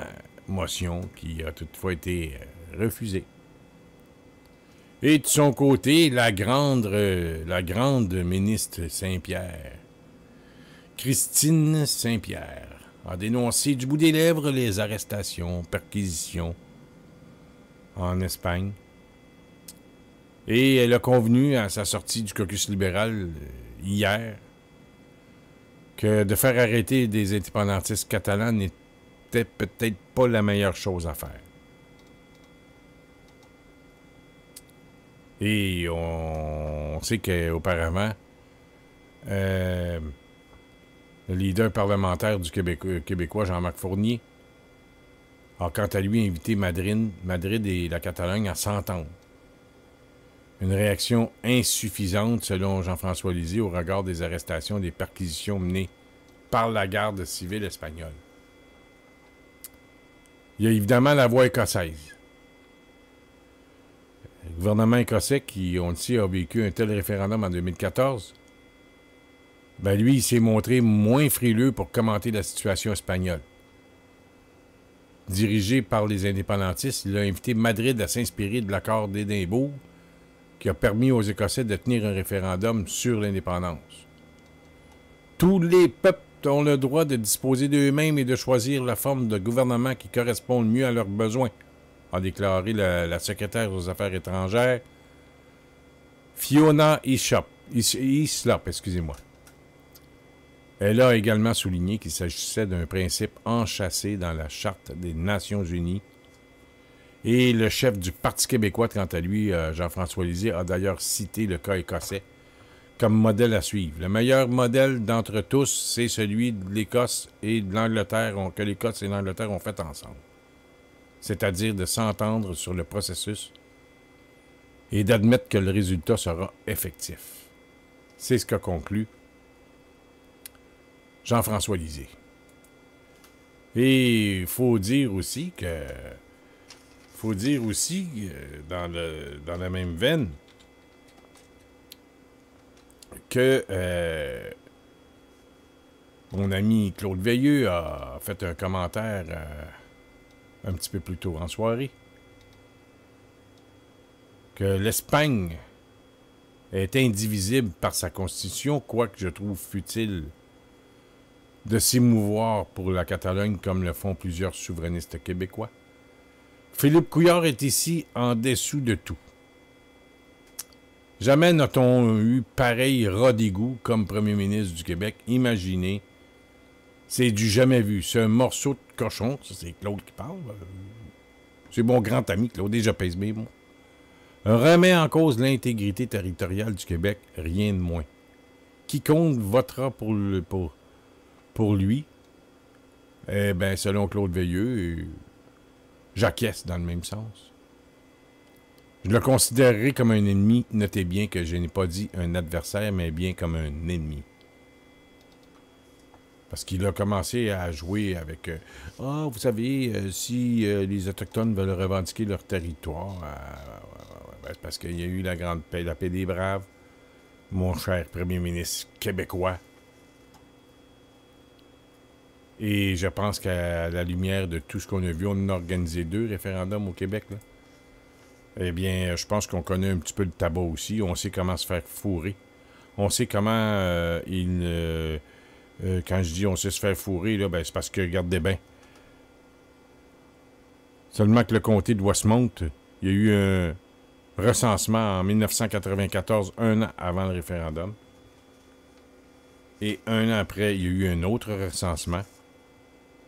motion qui a toutefois été refusée. Et de son côté, la grande ministre Saint-Pierre, Christine Saint-Pierre, a dénoncé du bout des lèvres les arrestations, perquisitions en Espagne. Et elle a convenu à sa sortie du caucus libéral hier que de faire arrêter des indépendantistes catalans n'était peut-être pas la meilleure chose à faire. Et on sait qu'auparavant, le leader parlementaire du Québécois, Jean-Marc Fournier, a quant à lui invité Madrid et la Catalogne à s'entendre. Une réaction insuffisante, selon Jean-François Lisée, au regard des arrestations et des perquisitions menées par la garde civile espagnole. Il y a évidemment la voie écossaise. Le gouvernement écossais, qui, on le sait, a vécu un tel référendum en 2014, ben lui, il s'est montré moins frileux pour commenter la situation espagnole. Dirigé par les indépendantistes, il a invité Madrid à s'inspirer de l'accord d'Édimbourg qui a permis aux Écossais de tenir un référendum sur l'indépendance. Tous les peuples ont le droit de disposer d'eux-mêmes et de choisir la forme de gouvernement qui correspond le mieux à leurs besoins, a déclaré la secrétaire aux Affaires étrangères, Fiona Hislop. Elle a également souligné qu'il s'agissait d'un principe enchâssé dans la Charte des Nations unies. Et le chef du Parti québécois, quant à lui, Jean-François Lisée, a d'ailleurs cité le cas écossais comme modèle à suivre. Le meilleur modèle d'entre tous, c'est celui de l'Écosse et de l'Angleterre, que l'Écosse et l'Angleterre ont fait ensemble. C'est-à-dire de s'entendre sur le processus et d'admettre que le résultat sera effectif. C'est ce qu'a conclu Jean-François Lisée. Et il faut dire aussi que dans la même veine, que mon ami Claude Veilleux a fait un commentaire un petit peu plus tôt en soirée, que l'Espagne est indivisible par sa constitution, quoique je trouve futile de s'émouvoir pour la Catalogne comme le font plusieurs souverainistes québécois. Philippe Couillard est ici en dessous de tout. Jamais n'a-t-on eu pareil rat d'égout comme premier ministre du Québec. Imaginez, c'est du jamais vu. C'est un morceau de cochon, ça c'est Claude qui parle. C'est mon grand ami Claude, déjà pèse bien, moi. Remet en cause l'intégrité territoriale du Québec, rien de moins. Quiconque votera pour lui, eh bien, selon Claude Veilleux, j'acquiesce dans le même sens. Je le considérerai comme un ennemi. Notez bien que je n'ai pas dit un adversaire, mais bien comme un ennemi. Parce qu'il a commencé à jouer avec vous savez, si les Autochtones veulent revendiquer leur territoire, parce qu'il y a eu la grande paix, la paix des braves, mon cher premier ministre québécois. Et je pense qu'à la lumière de tout ce qu'on a vu, on a organisé 2 référendums au Québec, là. Eh bien, je pense qu'on connaît un petit peu le tabac aussi. On sait comment se faire fourrer. On sait comment quand je dis on sait se faire fourrer, là, ben, c'est parce que, regardez bien, seulement que le comté de Westmount, il y a eu un recensement en 1994, un an avant le référendum. Et un an après, il y a eu un autre recensement.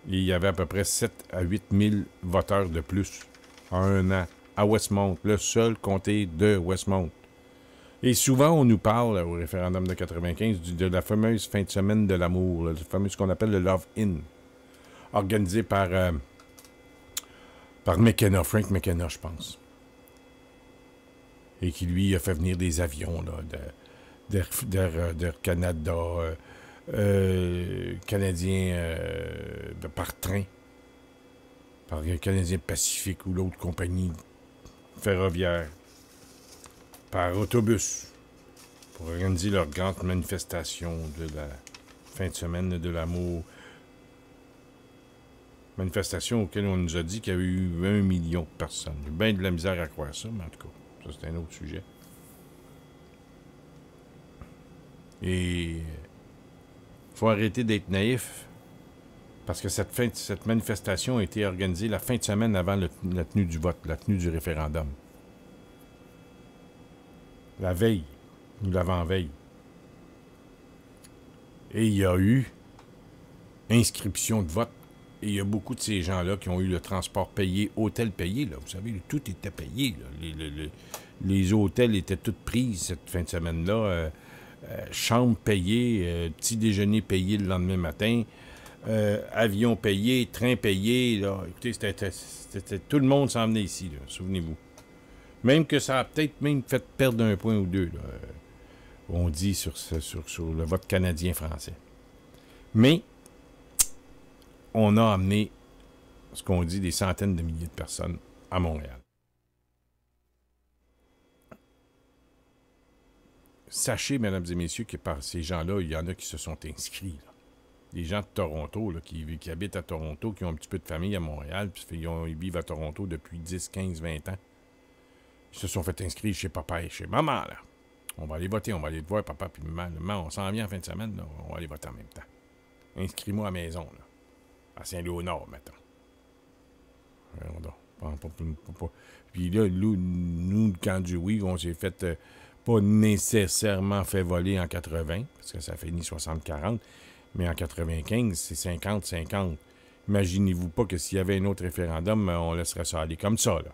Et il y avait à peu près 7 à 8 000 voteurs de plus en un an à Westmount, le seul comté de Westmount. Et souvent, on nous parle, au référendum de 95, de la fameuse fin de semaine de l'amour, le fameux ce qu'on appelle le Love In, organisé par McKenna, Frank McKenna, je pense. Et qui, lui, a fait venir des avions là, d'Air Canada, Canadien par train, par Canadien Pacifique ou l'autre compagnie ferroviaire, par autobus, pour organiser leur grande manifestation de la fin de semaine de l'amour. Manifestation auquel on nous a dit qu'il y avait eu 1 million de personnes. J'ai bien de la misère à croire ça, mais en tout cas, ça c'est un autre sujet. Et il faut arrêter d'être naïf, parce que cette manifestation a été organisée la fin de semaine avant la tenue du vote, la tenue du référendum. La veille, ou l'avant-veille. Et il y a eu inscription de vote. Et il y a beaucoup de ces gens-là qui ont eu le transport payé, hôtel payé. Là. Vous savez, tout était payé. Là. Les hôtels étaient tous pris cette fin de semaine-là. Chambre payée, petit déjeuner payé le lendemain matin, avion payé, train payé. Là. Écoutez, c'était tout le monde s'en venait ici, là, souvenez-vous. Même que ça a peut-être même fait perdre 1 point ou 2, là, on dit sur le vote canadien-français. Mais on a amené, ce qu'on dit, des centaines de milliers de personnes à Montréal. Sachez, mesdames et messieurs, que par ces gens-là, il y en a qui se sont inscrits. Là. Des gens de Toronto, là, qui habitent à Toronto, qui ont un petit peu de famille à Montréal, puis ils vivent à Toronto depuis 10, 15, 20 ans. Ils se sont fait inscrire chez papa et chez maman, là. On va aller voter, on va aller te voir, papa puis maman. Maman, on s'en vient en fin de semaine, là, on va aller voter en même temps. Inscris-moi à la maison, là. À Saint-Léonard, mettons. Puis là, nous, le camp du oui, on s'est fait, pas nécessairement fait voler en 80, parce que ça finit 60-40, mais en 95, c'est 50-50. Imaginez-vous pas que s'il y avait un autre référendum, on laisserait ça aller comme ça, là.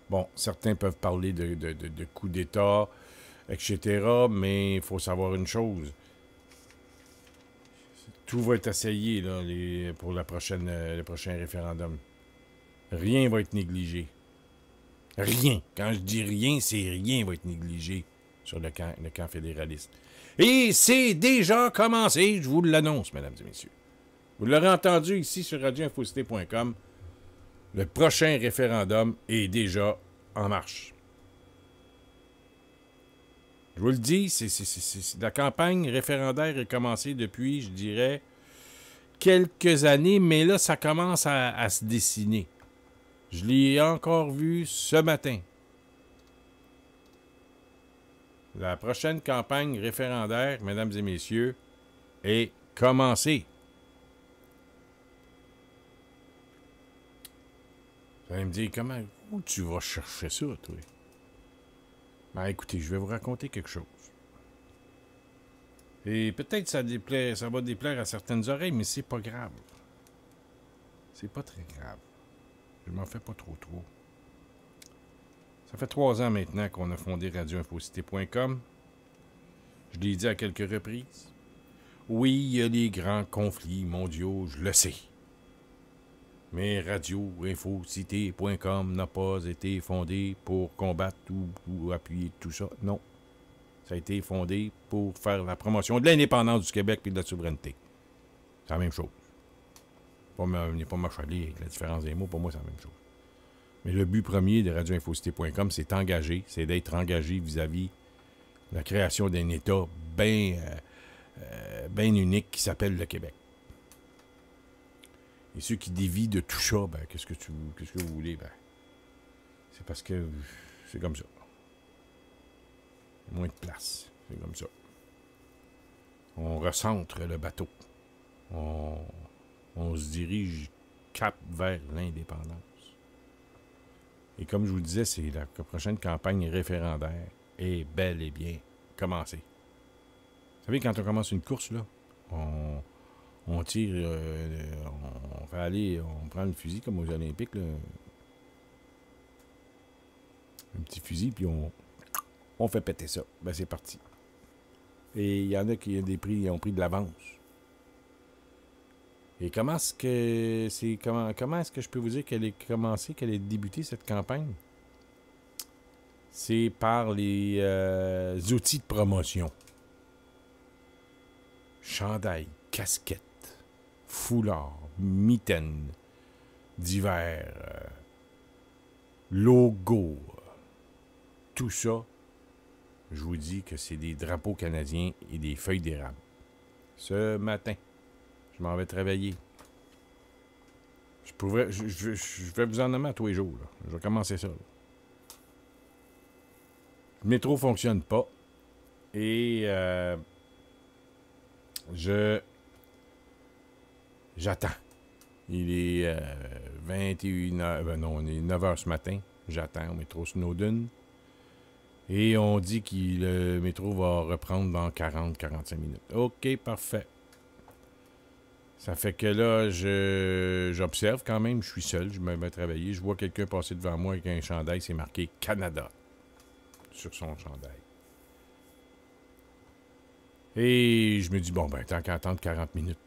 Bon, certains peuvent parler de coup d'État, etc., mais il faut savoir une chose. Tout va être essayé là, pour le prochain référendum. Rien va être négligé. Rien. Quand je dis rien, c'est rien va être négligé sur le camp fédéraliste. Et c'est déjà commencé, je vous l'annonce, mesdames et messieurs. Vous l'aurez entendu ici sur radioinfocité.com. Le prochain référendum est déjà en marche. Je vous le dis, la campagne référendaire est commencée depuis, je dirais, quelques années, mais là, ça commence à se dessiner. Je l'ai encore vu ce matin. La prochaine campagne référendaire, mesdames et messieurs, est commencée. Vous allez me dire, où tu vas chercher ça, toi? Ben, écoutez, je vais vous raconter quelque chose. Et peut-être ça va déplaire à certaines oreilles, mais c'est pas grave. C'est pas très grave. Je m'en fais pas trop. Ça fait 3 ans maintenant qu'on a fondé radioinfocité.com. Je l'ai dit à quelques reprises. Oui, il y a les grands conflits mondiaux, je le sais. Mais radioinfocité.com n'a pas été fondé pour combattre ou appuyer tout ça. Non. Ça a été fondé pour faire la promotion de l'indépendance du Québec et de la souveraineté. C'est la même chose. N'est pas m'achaler avec la différence des mots. Pour moi, c'est la même chose. Mais le but premier de radioinfocité.com, c'est d'être engagé vis-à-vis de la création d'un État bien unique qui s'appelle le Québec. Et ceux qui dévient de tout ça, ben, qu'est-ce que vous voulez? Ben, c'est parce que c'est comme ça. Moins de place. C'est comme ça. On recentre le bateau. On se dirige cap vers l'indépendance. Et comme je vous le disais, c'est la prochaine campagne référendaire est bel et bien commencée. Vous savez, quand on commence une course, là, on tire, on fait aller, on prend le fusil comme aux Olympiques, là, un petit fusil, puis on fait péter ça. Ben, c'est parti. Et il y en a qui ont pris de l'avance. Et comment est-ce que je peux vous dire qu'elle est commencée, qu'elle est débutée, cette campagne? C'est par les outils de promotion. chandails, casquettes, foulards, mitaines d'hiver, logos, tout ça, je vous dis que c'est des drapeaux canadiens et des feuilles d'érable. Ce matin, je m'en vais travailler. Je vais vous en nommer à tous les jours. Là. Je vais commencer ça. Là. Le métro ne fonctionne pas. Et j'attends. Il est 21h. Ben non, on est 9h ce matin. J'attends au métro Snowden. Et on dit que le métro va reprendre dans 40-45 minutes. OK, parfait. Ça fait que là, j'observe quand même. Je suis seul. Je me mets à travailler. Je vois quelqu'un passer devant moi avec un chandail. C'est marqué Canada sur son chandail. Et je me dis, bon, ben, tant qu'à attendre 40 minutes,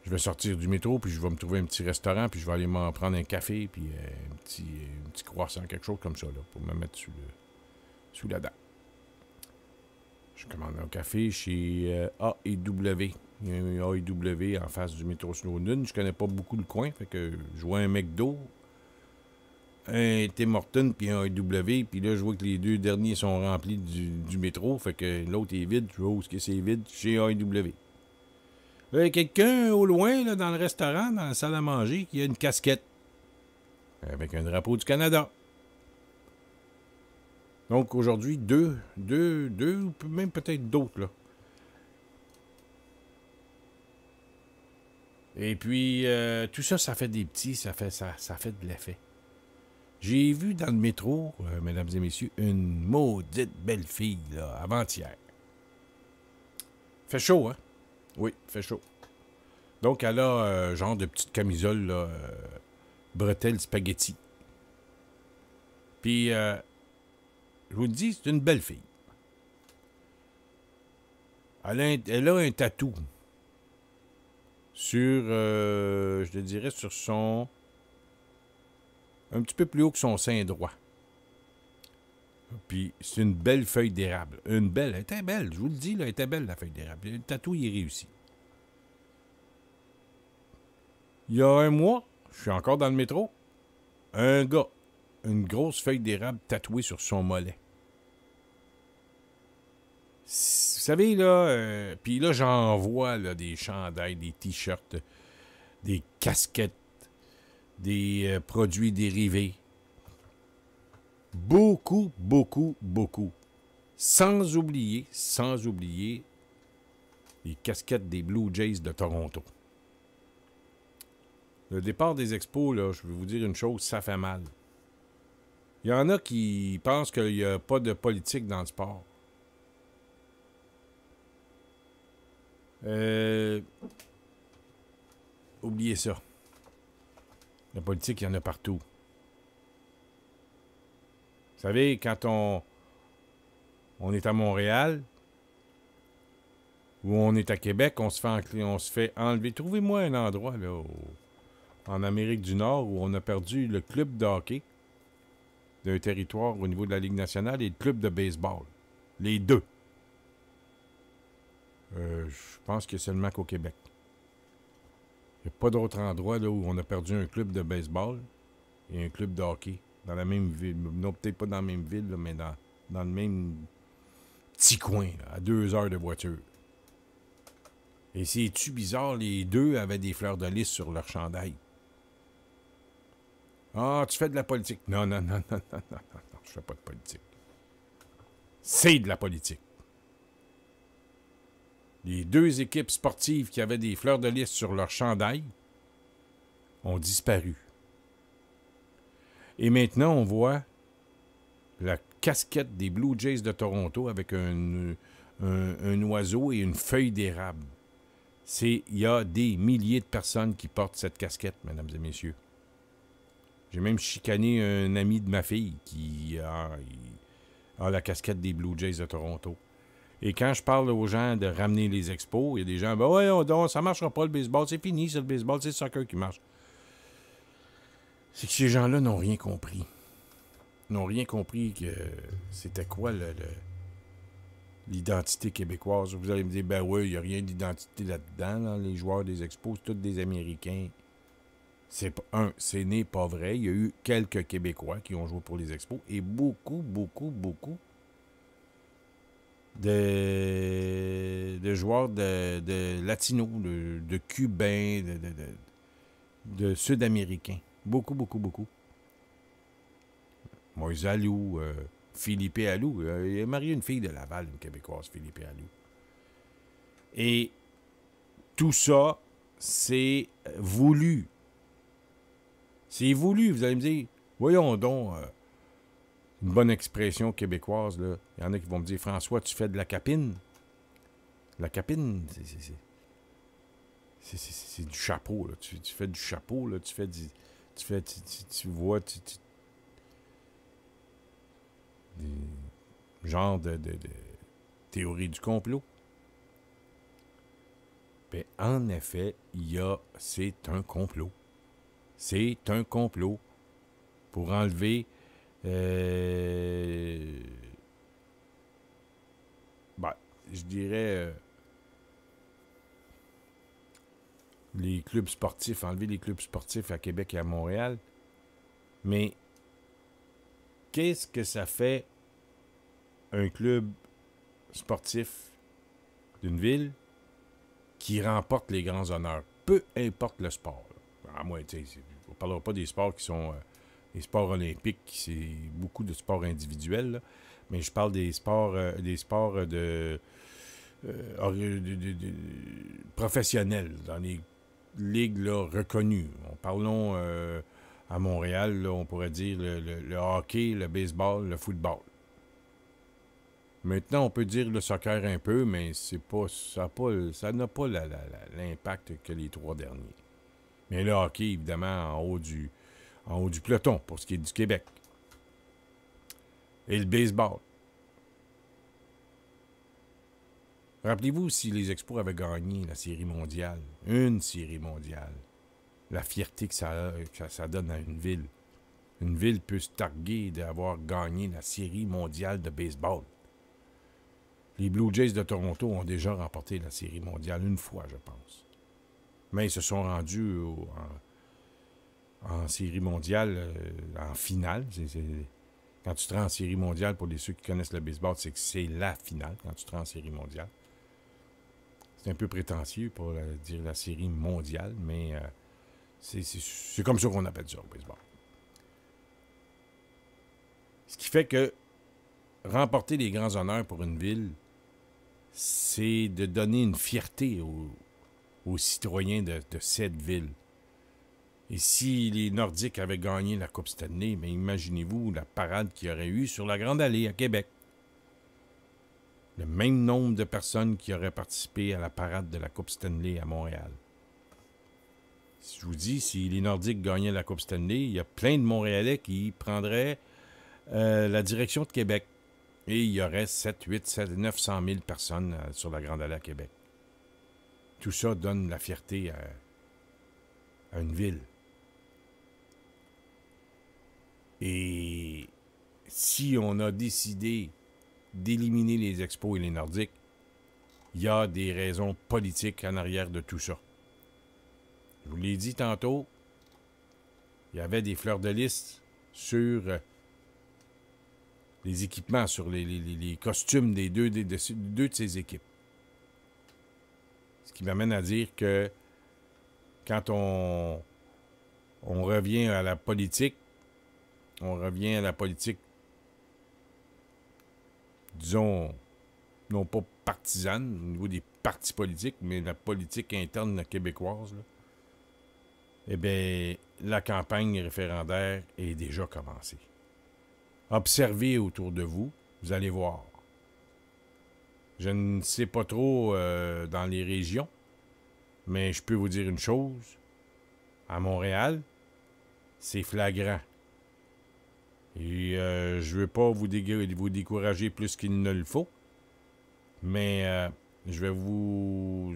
je vais sortir du métro, puis je vais me trouver un petit restaurant, puis je vais aller m'en prendre un café, puis un petit croissant, quelque chose comme ça, là, pour me mettre sous la dent. Je commande un café chez A&W. Il y a un A&W en face du métro Snowden. Je connais pas beaucoup le coin, fait que je vois un McDo, un Tim Hortons puis un A&W, puis là, je vois que les deux derniers sont remplis du métro, fait que l'autre est vide. Je vois où est-ce que c'est vide, chez A&W. Là, il y a quelqu'un au loin, là, dans le restaurant, dans la salle à manger, qui a une casquette avec un drapeau du Canada. Donc, aujourd'hui, deux, ou même peut-être d'autres, là. Et puis, tout ça, ça fait des petits, ça fait de l'effet. J'ai vu dans le métro, mesdames et messieurs, une maudite belle fille, là, avant-hier. Fait chaud, hein? Oui, fait chaud. Donc, elle a genre de petite camisole, là, bretelle spaghetti. Puis, je vous le dis, c'est une belle fille. Elle a un tatou sur, je te dirais, sur son... un petit peu plus haut que son sein droit. Puis, c'est une belle feuille d'érable. Une belle, elle était belle, je vous le dis, là, elle était belle, la feuille d'érable. Le tatou, il est réussi. Il y a un mois, je suis encore dans le métro, un gars, une grosse feuille d'érable tatouée sur son mollet. Vous savez, là, puis là, j'en vois là, des chandails, des t-shirts, des casquettes, des produits dérivés. Beaucoup, beaucoup, beaucoup. Sans oublier les casquettes des Blue Jays de Toronto. Le départ des expos, là, je vais vous dire une chose, ça fait mal. Il y en a qui pensent qu'il n'y a pas de politique dans le sport. Oubliez ça. La politique, il y en a partout. Vous savez, quand on est à Montréal ou on est à Québec, on se fait enlever. Trouvez-moi un endroit là, en Amérique du Nord où on a perdu le club de hockey d'un territoire au niveau de la Ligue nationale et le club de baseball. Les deux. Je pense que seulement qu'au Québec. Il n'y a pas d'autre endroit là, où on a perdu un club de baseball et un club de hockey dans la même ville. Non, peut-être pas dans la même ville, là, mais dans le même petit coin, là, à 2 heures de voiture. Et c'est-tu bizarre, les deux avaient des fleurs de lys sur leur chandail. Ah, tu fais de la politique. Non, je fais pas de politique. C'est de la politique. Les deux équipes sportives qui avaient des fleurs de lys sur leur chandail ont disparu. Et maintenant, on voit la casquette des Blue Jays de Toronto avec un oiseau et une feuille d'érable. Il y a des milliers de personnes qui portent cette casquette, mesdames et messieurs. J'ai même chicané un ami de ma fille qui a la casquette des Blue Jays de Toronto. Et quand je parle aux gens de ramener les expos, il y a des gens, ben ouais, ça marchera pas le baseball, c'est fini, c'est le baseball, c'est le soccer qui marche. C'est que ces gens-là n'ont rien compris. N'ont rien compris que c'était quoi l'identité québécoise. Vous allez me dire, ben oui, il n'y a rien d'identité là-dedans, là, les joueurs des Expos, c'est tous des Américains. C'est né pas vrai. Il y a eu quelques Québécois qui ont joué pour les Expos et beaucoup de joueurs de latinos, de cubains, de sud-américains. Beaucoup. Moïse Alou, Philippe Alou. Il a marié une fille de Laval, une Québécoise, Philippe Alou. Et tout ça, c'est voulu. C'est voulu. Vous allez me dire, voyons donc, une bonne expression québécoise, là. Il y en a qui vont me dire, François, tu fais de la capine. La capine, c'est du chapeau, là. Tu fais du chapeau, là. Tu vois, genre de théorie du complot. Ben, en effet, c'est un complot. C'est un complot pour enlever je dirais les clubs sportifs, enlever les clubs sportifs à Québec et à Montréal. Mais qu'est-ce que ça fait un club sportif d'une ville qui remporte les grands honneurs, peu importe le sport. À moi, tu sais, on ne parlera pas des sports qui sont les sports olympiques, c'est beaucoup de sports individuels, là, mais je parle des sports professionnels, dans les ligues là, reconnues. Parlons à Montréal, là, on pourrait dire le hockey, le baseball, le football. Maintenant, on peut dire le soccer un peu, mais ça n'a pas l'impact que les trois derniers. Mais le hockey, évidemment, en haut du peloton, pour ce qui est du Québec. Et le baseball. Rappelez-vous, si les Expos avaient gagné la Série mondiale, une Série mondiale, la fierté que ça donne à une ville. Une ville peut se targuer d'avoir gagné la Série mondiale de baseball. Les Blue Jays de Toronto ont déjà remporté la Série mondiale une fois, je pense. Mais ils se sont rendus en Série mondiale, en finale. Quand tu te rends en Série mondiale, pour ceux qui connaissent le baseball, c'est que c'est la finale quand tu te rends en Série mondiale. C'est un peu prétentieux pour dire la Série mondiale, mais c'est comme ça qu'on appelle ça au baseball. Ce qui fait que remporter les grands honneurs pour une ville, c'est de donner une fierté aux citoyens de cette ville. Et si les Nordiques avaient gagné la Coupe Stanley, mais imaginez-vous la parade qu'il y aurait eu sur la Grande Allée à Québec. Le même nombre de personnes qui auraient participé à la parade de la Coupe Stanley à Montréal. Je vous dis, si les Nordiques gagnaient la Coupe Stanley, il y a plein de Montréalais qui prendraient la direction de Québec. Et il y aurait 900 000 personnes sur la Grande Allée à Québec. Tout ça donne la fierté à une ville. Et si on a décidé d'éliminer les Expos et les Nordiques, il y a des raisons politiques en arrière de tout ça. Je vous l'ai dit tantôt, il y avait des fleurs de lys sur les équipements, sur les costumes des deux de ces équipes. Ce qui m'amène à dire que quand on revient à la politique, disons, non pas partisane, au niveau des partis politiques, mais la politique interne québécoise, là, eh bien, la campagne référendaire est déjà commencée. Observez autour de vous, vous allez voir. Je ne sais pas trop dans les régions, mais je peux vous dire une chose. À Montréal, c'est flagrant. Et je ne veux pas vous décourager plus qu'il ne le faut, mais je vais vous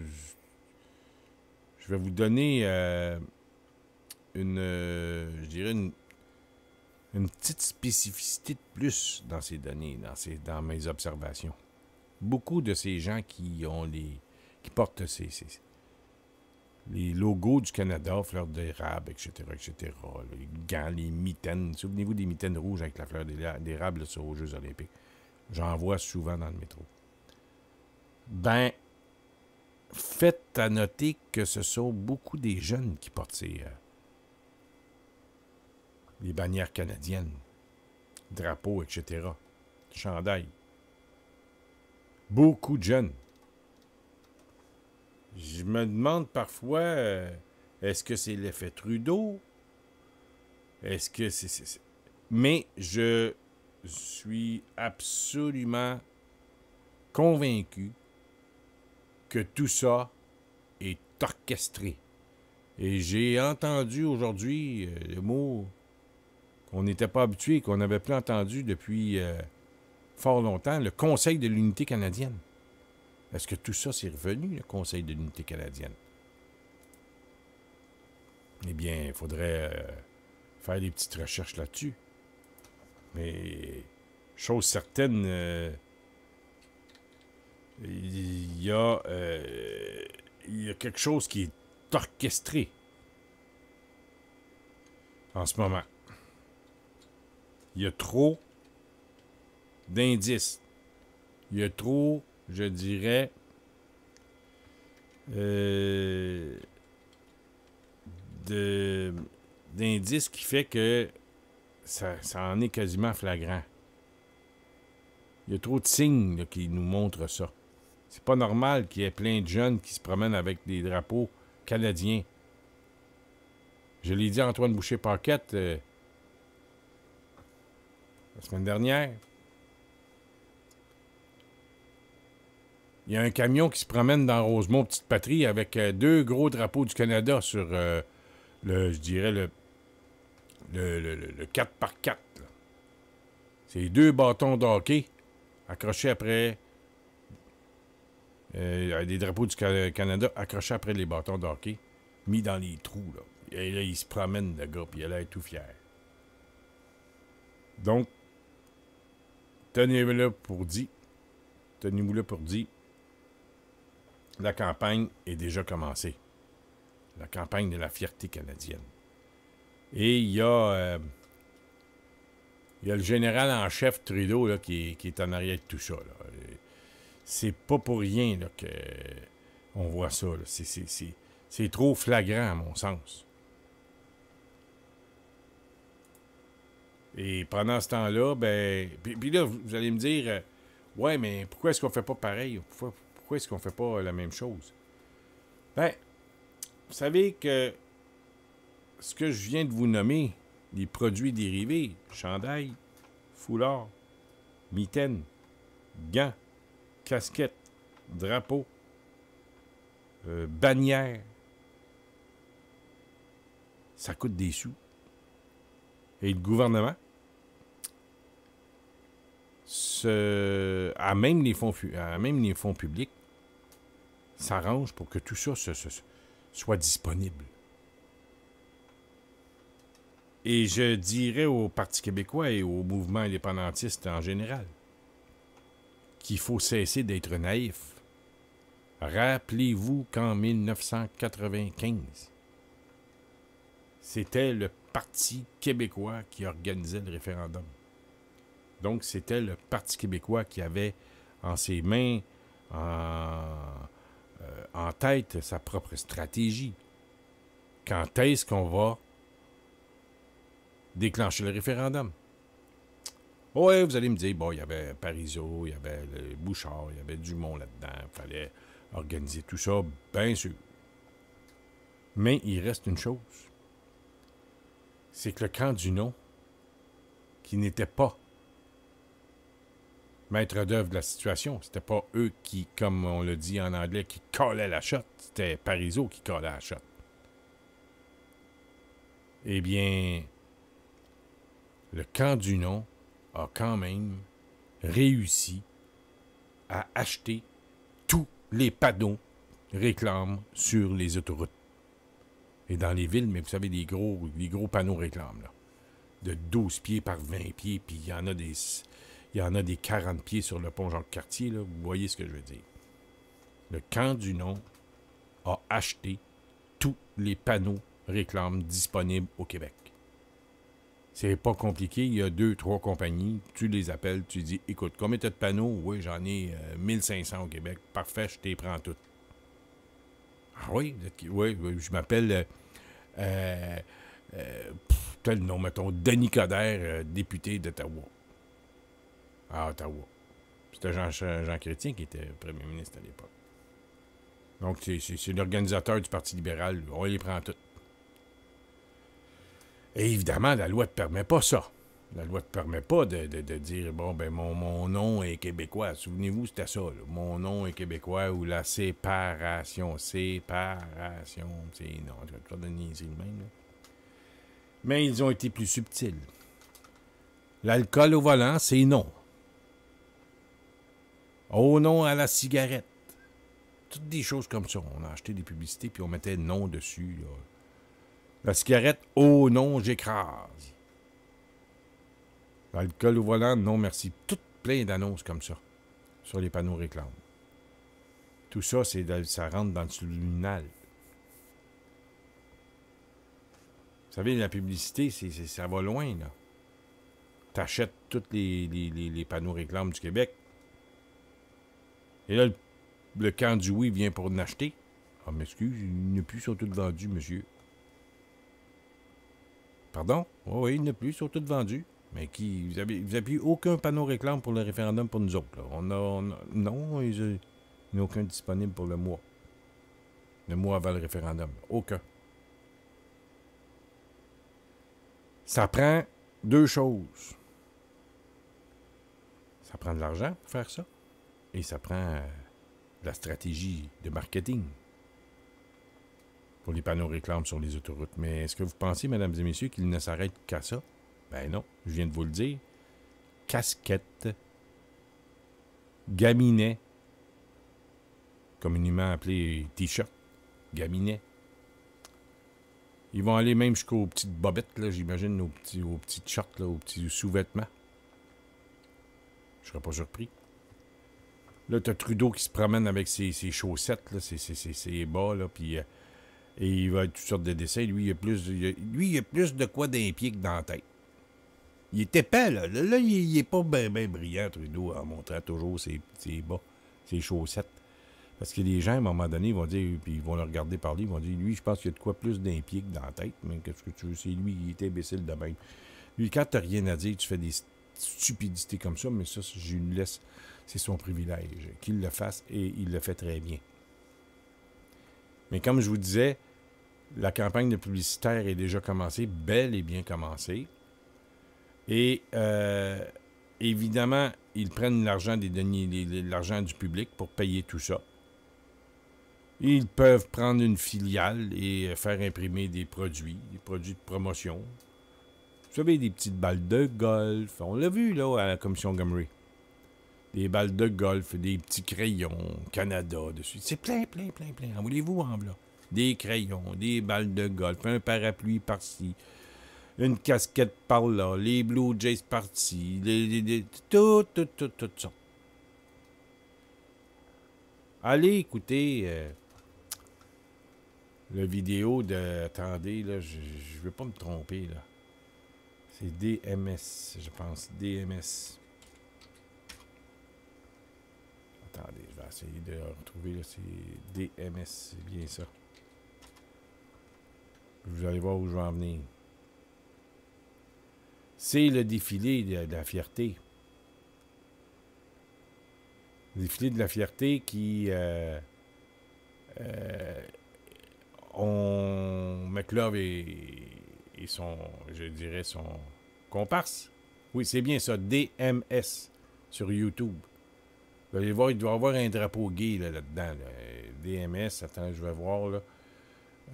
donner une petite spécificité de plus dans ces données, dans mes observations. beaucoup de ces gens qui portent les logos du Canada, fleurs d'érable, etc., etc., les gants, les mitaines. Souvenez-vous des mitaines rouges avec la fleur d'érable là, aux Jeux olympiques. J'en vois souvent dans le métro. Ben, faites à noter que ce sont beaucoup des jeunes qui portent les bannières canadiennes, drapeaux, etc., chandails. Beaucoup de jeunes. Je me demande parfois, est-ce que c'est l'effet Trudeau? Est-ce que c'est... Mais je suis absolument convaincu que tout ça est orchestré. Et j'ai entendu aujourd'hui le mot qu'on n'était pas habitué, qu'on n'avait plus entendu depuis fort longtemps, le Conseil de l'unité canadienne. Est-ce que tout ça, c'est revenu, le Conseil de l'unité canadienne? Eh bien, il faudrait faire des petites recherches là-dessus. Mais, chose certaine, il y a quelque chose qui est orchestré en ce moment. Il y a trop d'indices. Il y a trop, je dirais, d'indices qui fait que ça en est quasiment flagrant. Il y a trop de signes là, qui nous montrent ça. C'est pas normal qu'il y ait plein de jeunes qui se promènent avec des drapeaux canadiens. Je l'ai dit à Antoine Boucher-Paquette la semaine dernière. Il y a un camion qui se promène dans Rosemont, Petite Patrie, avec 2 gros drapeaux du Canada sur je dirais, le 4x4. Là. C'est 2 bâtons de hockey accrochés après... des drapeaux du Canada accrochés après les bâtons de hockey, mis dans les trous. Là. Et là, il se promène, le gars, puis il a l'air tout fier. Donc, tenez-vous là pour dire, la campagne est déjà commencée. La campagne de la fierté canadienne. Et il y a le général en chef Trudeau là, qui est en arrière de tout ça. Là. C'est pas pour rien là, qu'on voit ça. Là. C'est trop flagrant, à mon sens. Et pendant ce temps-là, ben... Puis là, vous allez me dire, ouais, mais pourquoi est-ce qu'on fait pas pareil? Pourquoi est-ce qu'on fait pas la même chose? Ben, vous savez que ce que je viens de vous nommer, les produits dérivés, chandail, foulard, mitaine, gants, casquette, drapeau, bannière, ça coûte des sous. Et le gouvernement, à même les fonds publics, s'arrange pour que tout ça soit disponible. Et je dirais au Parti québécois et au mouvement indépendantiste en général qu'il faut cesser d'être naïf. Rappelez-vous qu'en 1995, c'était le Parti québécois qui organisait le référendum. Donc, c'était le Parti québécois qui avait en ses mains, en tête, sa propre stratégie. Quand est-ce qu'on va déclencher le référendum? Oui, vous allez me dire, bon, il y avait Parizeau, il y avait le Bouchard, il y avait Dumont là-dedans, il fallait organiser tout ça, bien sûr. Mais il reste une chose. C'est que le camp du non, qui n'était pas maître d'œuvre de la situation, c'était pas eux qui, comme on le dit en anglais, qui collaient la shot, c'était Parizeau qui collait la shot. Eh bien, le camp du non a quand même réussi à acheter tous les panneaux réclame sur les autoroutes. Et dans les villes, mais vous savez, les gros panneaux réclament, là, de 12 pieds par 20 pieds, puis il y en a Il y en a des 40 pieds sur le pont Jacques-Cartier, là. Vous voyez ce que je veux dire. Le camp du nom a acheté tous les panneaux réclames disponibles au Québec. C'est pas compliqué. Il y a 2-3 compagnies. Tu les appelles, tu dis, écoute, combien t'as de panneaux? Oui, j'en ai 1500 au Québec. Parfait, je t'y prends toutes. Ah oui? Oui, je m'appelle... tel nom, mettons, Denis Coderre, député d'Ottawa. À Ottawa. C'était Jean Chrétien qui était premier ministre à l'époque. Donc, c'est l'organisateur du Parti libéral. On les prend toutes. Et évidemment, la loi ne te permet pas ça. La loi ne te permet pas de dire, bon, ben mon nom est québécois. Souvenez-vous, c'était ça. Là. Mon nom est québécois ou la séparation. Séparation. C'est non, je vais pas donner le même. Là. Mais ils ont été plus subtils. L'alcool au volant, c'est non. Oh non à la cigarette. Toutes des choses comme ça. On a acheté des publicités puis on mettait non dessus. Là. La cigarette, oh non, j'écrase. L'alcool au volant, non merci. Tout plein d'annonces comme ça sur les panneaux réclames. Tout ça, ça rentre dans le subliminal. Vous savez, la publicité, ça va loin, là. T'achètes tous les panneaux réclames du Québec. Et là, le camp du oui vient pour en acheter. Ah, m'excuse, il n'y a plus, ils sont tous vendus, monsieur. Pardon? Oh, oui, il n'y en a plus, ils sont tous vendus. Mais qui, vous avez plus aucun panneau réclame pour le référendum pour nous autres. Là. Non, il n'y a aucun disponible pour le mois. Le mois avant le référendum. Aucun. Ça prend deux choses. Ça prend de l'argent pour faire ça. Et ça prend de la stratégie de marketing pour les panneaux réclames sur les autoroutes. Mais est-ce que vous pensez, mesdames et messieurs, qu'il ne s'arrête qu'à ça? Ben non, je viens de vous le dire. Casquette, gaminet, communément appelé t-shirt, gaminet. Ils vont aller même jusqu'aux petites bobettes, là, j'imagine, aux petits shorts, là, aux petits sous-vêtements. Je serais pas surpris. Là, t'as Trudeau qui se promène avec ses chaussettes, là, ses bas, là, puis et il va être toutes sortes de dessins. Lui, il a plus de quoi d'un pied que dans la tête. Il est épais, là. Là, il est pas bien brillant, Trudeau, en montrant toujours ses bas, ses chaussettes. Parce que les gens, à un moment donné, vont dire, puis ils vont le regarder parler, ils vont dire, lui, je pense qu'il y a de quoi plus d'un pied que dans la tête. Mais qu'est-ce que tu veux? C'est lui, il est imbécile de même. Lui, quand t'as rien à dire, tu fais des stupidités comme ça, mais ça, je lui laisse, c'est son privilège. Qu'il le fasse, et il le fait très bien. Mais comme je vous disais, la campagne de publicitaire est déjà commencée, bel et bien commencée. Et évidemment, ils prennent l'argent des deniers, l'argent du public pour payer tout ça. Ils peuvent prendre une filiale et faire imprimer des produits de promotion. Vous savez, des petites balles de golf. On l'a vu, là, à la commission Gomery. Des balles de golf, des petits crayons, Canada dessus. C'est plein. En voulez-vous, en là? Des crayons, des balles de golf, un parapluie par-ci, une casquette par-là, les Blue Jays par-ci, tout ça. Allez écouter la vidéo de... Attendez, là, je ne veux pas me tromper, là. C'est DMS, je pense. DMS. Attendez, je vais essayer de retrouver, là, c'est DMS, c'est bien ça. Vous allez voir où je vais en venir. C'est le défilé de la fierté. Le défilé de la fierté qui on McLove et son, je dirais, son comparse. Oui, c'est bien ça, DMS sur YouTube. Vous allez voir, il doit y avoir un drapeau gay là-dedans. Là. DMS, attends, je vais voir. Là.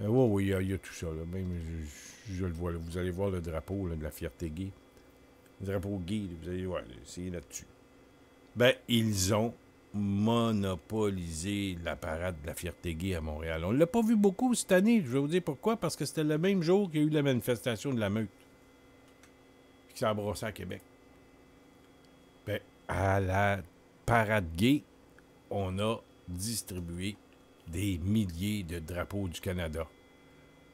Oui, il y a tout ça. Là. Même, je le vois. Là. Vous allez voir le drapeau là, de la fierté gay. Le drapeau gay, là, vous allez voir, c'est là-dessus. Ben, ils ont monopolisé la parade de la fierté gay à Montréal. On ne l'a pas vu beaucoup cette année. Je vais vous dire pourquoi. Parce que c'était le même jour qu'il y a eu la manifestation de la meute. Puis que ça a brossé à Québec. Ben, à la parade gay, on a distribué des milliers de drapeaux du Canada.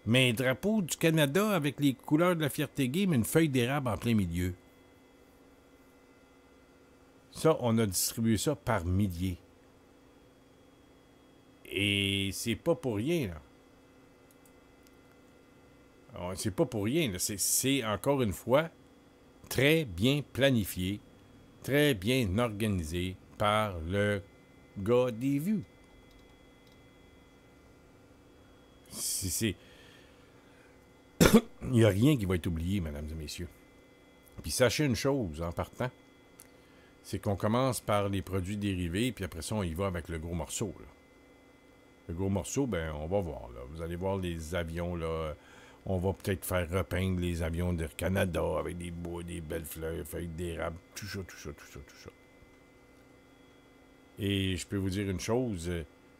Mais un drapeau du Canada avec les couleurs de la fierté gay, mais une feuille d'érable en plein milieu. Ça, on a distribué ça par milliers. Et c'est pas pour rien, là. C'est pas pour rien, là. C'est encore une fois très bien planifié, très bien organisé par le gars des vues. Il n'y a rien qui va être oublié, mesdames et messieurs. Puis sachez une chose en partant, c'est qu'on commence par les produits dérivés, puis après ça, on y va avec le gros morceau, là. Le gros morceau, ben on va voir, là. Vous allez voir les avions, là. On va peut-être faire repeindre les avions d'Air Canada avec des bois, des belles fleurs, feuilles d'érable, tout ça. Et je peux vous dire une chose,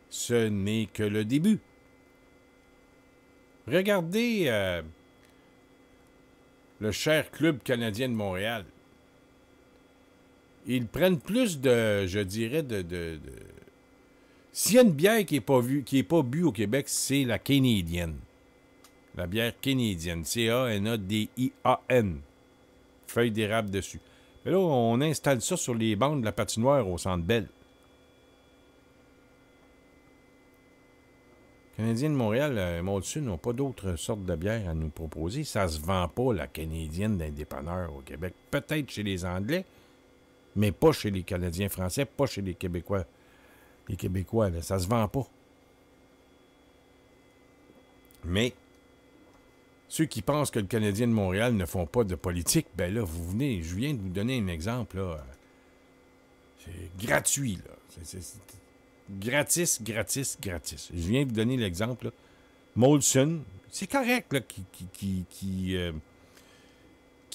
ce n'est que le début. Regardez le cher Club canadien de Montréal. Ils prennent plus de, je dirais, S'il y a une bière qui n'est pas bu au Québec, c'est la canadienne. La bière canadienne. C-A-N-A-D-I-A-N. Feuille d'érable dessus. Mais là, on installe ça sur les bancs de la patinoire au Centre Bell. Les Canadiens de Montréal, Molson n'ont pas d'autres sortes de bières à nous proposer. Ça se vend pas, la canadienne d'un dépanneur au Québec. Peut-être chez les Anglais, mais pas chez les Canadiens français, pas chez les Québécois. Les Québécois, là, ça se vend pas. Mais ceux qui pensent que le Canadien de Montréal ne font pas de politique, ben là, je viens de vous donner un exemple, là. C'est gratuit, là. C'est gratis. Je viens de vous donner l'exemple, là. Molson, c'est correct, là, que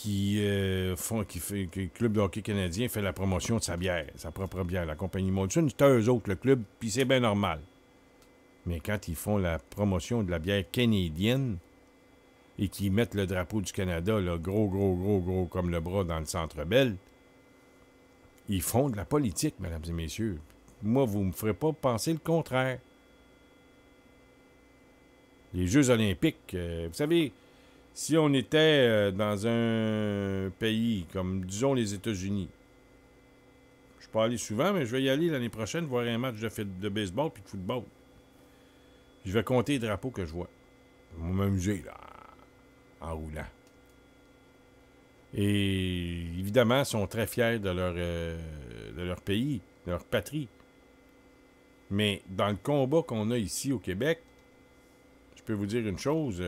le Club de hockey canadien fait la promotion de sa bière, sa propre bière. La compagnie Molson, c'est eux autres, le club, puis c'est bien normal. Mais quand ils font la promotion de la bière canadienne et qu'ils mettent le drapeau du Canada, là, gros comme le bras dans le Centre Bell, ils font de la politique, mesdames et messieurs. Moi, vous ne me ferez pas penser le contraire. Les Jeux olympiques, vous savez, si on était dans un pays comme, disons, les États-Unis, je ne suis pas allé souvent, mais je vais y aller l'année prochaine voir un match de baseball puis de football. Je vais compter les drapeaux que je vois. Je vais m'amuser, là, en roulant. Et évidemment, ils sont très fiers de leur pays, de leur patrie. Mais dans le combat qu'on a ici au Québec, je peux vous dire une chose,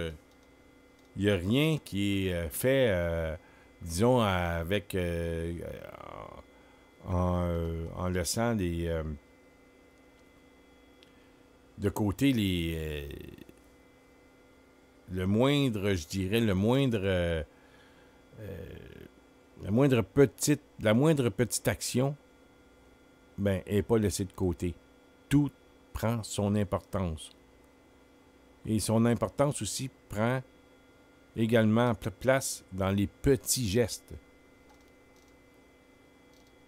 il n'y a rien qui est fait, disons, avec en laissant de côté le moindre, je dirais, la moindre petite action, ben, n'est pas laissée de côté. Tout prend son importance. Et son importance aussi prend également place dans les petits gestes.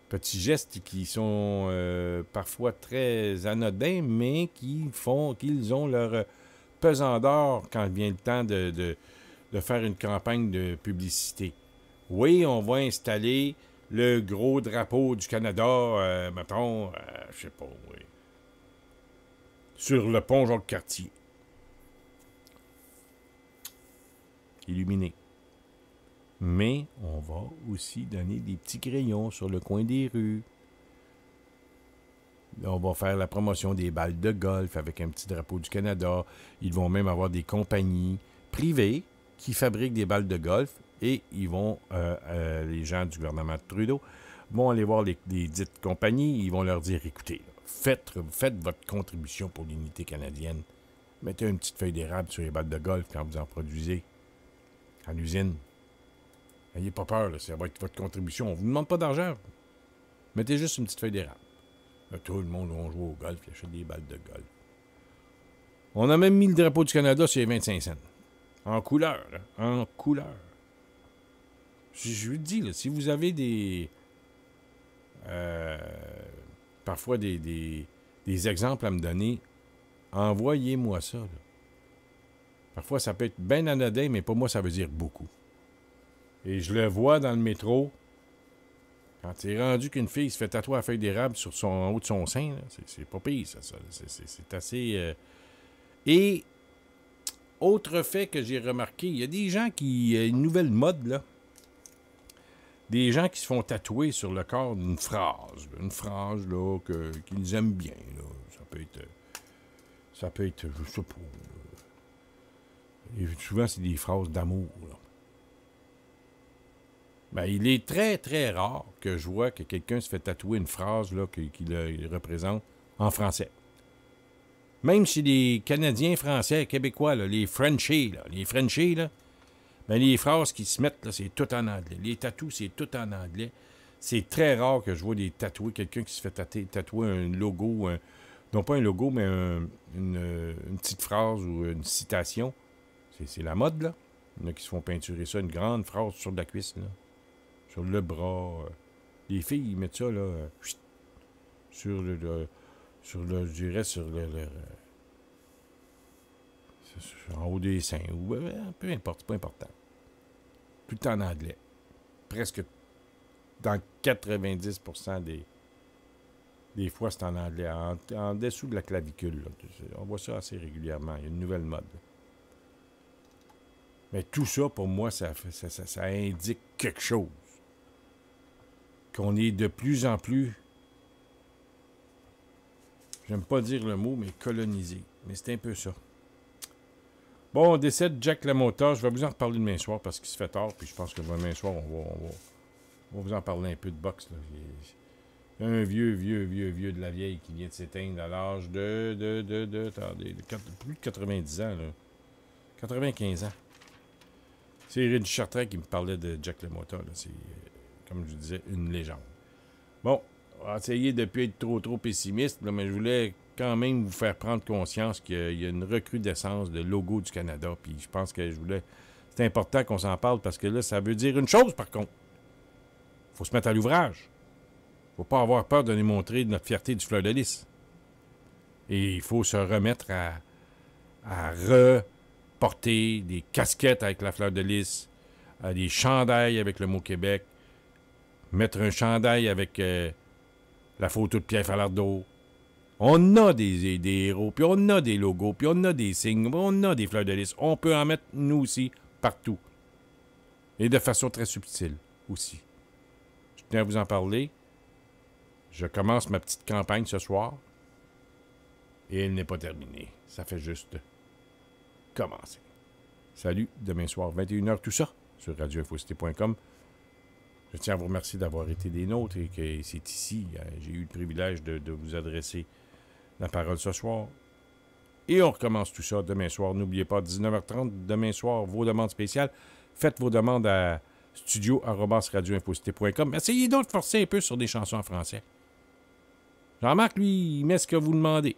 Petits gestes qui sont parfois très anodins, mais qu'ils ont leur pesant d'or quand vient le temps de faire une campagne de publicité. Oui, on va installer le gros drapeau du Canada, mettons, je sais pas, oui, sur le pont Jacques-Cartier. Illuminé. Mais on va aussi donner des petits crayons sur le coin des rues. On va faire la promotion des balles de golf avec un petit drapeau du Canada. Ils vont même avoir des compagnies privées qui fabriquent des balles de golf et ils vont, les gens du gouvernement de Trudeau vont aller voir les dites compagnies. Ils vont leur dire, écoutez, faites votre contribution pour l'unité canadienne. Mettez une petite feuille d'érable sur les balles de golf quand vous en produisez à l'usine. N'ayez pas peur, là, ça va être votre contribution. On ne vous demande pas d'argent. Mettez juste une petite feuille d'érable. Là, tout le monde va jouer au golf, il achète des balles de golf. On a même mis le drapeau du Canada sur les 25 cents. En couleur, là. En couleur. Je vous le dis, là, si vous avez des parfois des exemples à me donner, envoyez-moi ça. Là. Parfois, ça peut être bien anodin, mais pour moi, ça veut dire beaucoup. Et je le vois dans le métro, quand c'est rendu qu'une fille se fait tatouer la feuille d'érable en haut de son sein, là, c'est pas pire, ça. C'est assez... Et, autre fait que j'ai remarqué, il y a des gens qui... une nouvelle mode, là. Des gens qui se font tatouer sur le corps une phrase. Là, une phrase, là, qu'ils aiment bien, là. Ça peut être, je sais pas... Et souvent, c'est des phrases d'amour. Ben, il est très, très rare que je vois que quelqu'un se fait tatouer une phrase là, qui le représente en français. Même si les Canadiens, Français, Québécois, là, les Frenchies, ben, les phrases qui se mettent, là, c'est tout en anglais. Les tatous, c'est tout en anglais. C'est très rare que je vois quelqu'un qui se fait tatouer un logo, non pas un logo, mais une petite phrase ou une citation. C'est la mode, là. Il y en a qui se font peinturer ça, une grande phrase sur la cuisse, là. Sur le bras. Les filles, ils mettent ça, là, sur je dirais, en haut des seins. Ou, peu importe, c'est pas important. Tout le temps en anglais. Presque dans 90% des fois, c'est en anglais. En dessous de la clavicule, là. On voit ça assez régulièrement. Il y a une nouvelle mode. Mais tout ça, pour moi, ça indique quelque chose. Qu'on est de plus en plus, j'aime pas dire le mot, mais colonisé. Mais c'est un peu ça. Bon, on décède Jack LaMotta. Je vais vous en reparler demain soir parce qu'il se fait tard. Puis je pense que demain soir, on va vous en parler un peu de boxe. Là. Il y a un vieux de la vieille qui vient de s'éteindre à l'âge attendez, plus de 90 ans. Là. 95 ans. C'est Éric Chartrand qui me parlait de Jack LaMotta. C'est, comme je vous disais, une légende. Bon, on va essayer de ne plus être trop pessimiste, là, mais je voulais quand même vous faire prendre conscience qu'il y a une recrudescence de logo du Canada. Puis je pense que c'est important qu'on s'en parle parce que là, ça veut dire une chose, par contre. Il faut se mettre à l'ouvrage. Il ne faut pas avoir peur de démontrer notre fierté du fleur de lys. Et il faut se remettre à reporter des casquettes avec la fleur de lys, des chandails avec le mot Québec, mettre un chandail avec la photo de Pierre Falardeau. On a des héros, puis on a des logos, puis on a des signes, on a des fleurs de lys. On peut en mettre, nous aussi, partout. Et de façon très subtile aussi. Je tenais à vous en parler. Je commence ma petite campagne ce soir. Et elle n'est pas terminée. Ça fait juste commencer. Salut, demain soir, 21h, tout ça, sur radioinfocité.com. Je tiens à vous remercier d'avoir été des nôtres et que c'est ici, j'ai eu le privilège de vous adresser la parole ce soir. Et on recommence tout ça demain soir. N'oubliez pas, 19h30, demain soir, vos demandes spéciales. Faites vos demandes à studio@radioinfocité.com. Essayez donc de forcer un peu sur des chansons en français. Jean-Marc, lui, il met ce que vous demandez.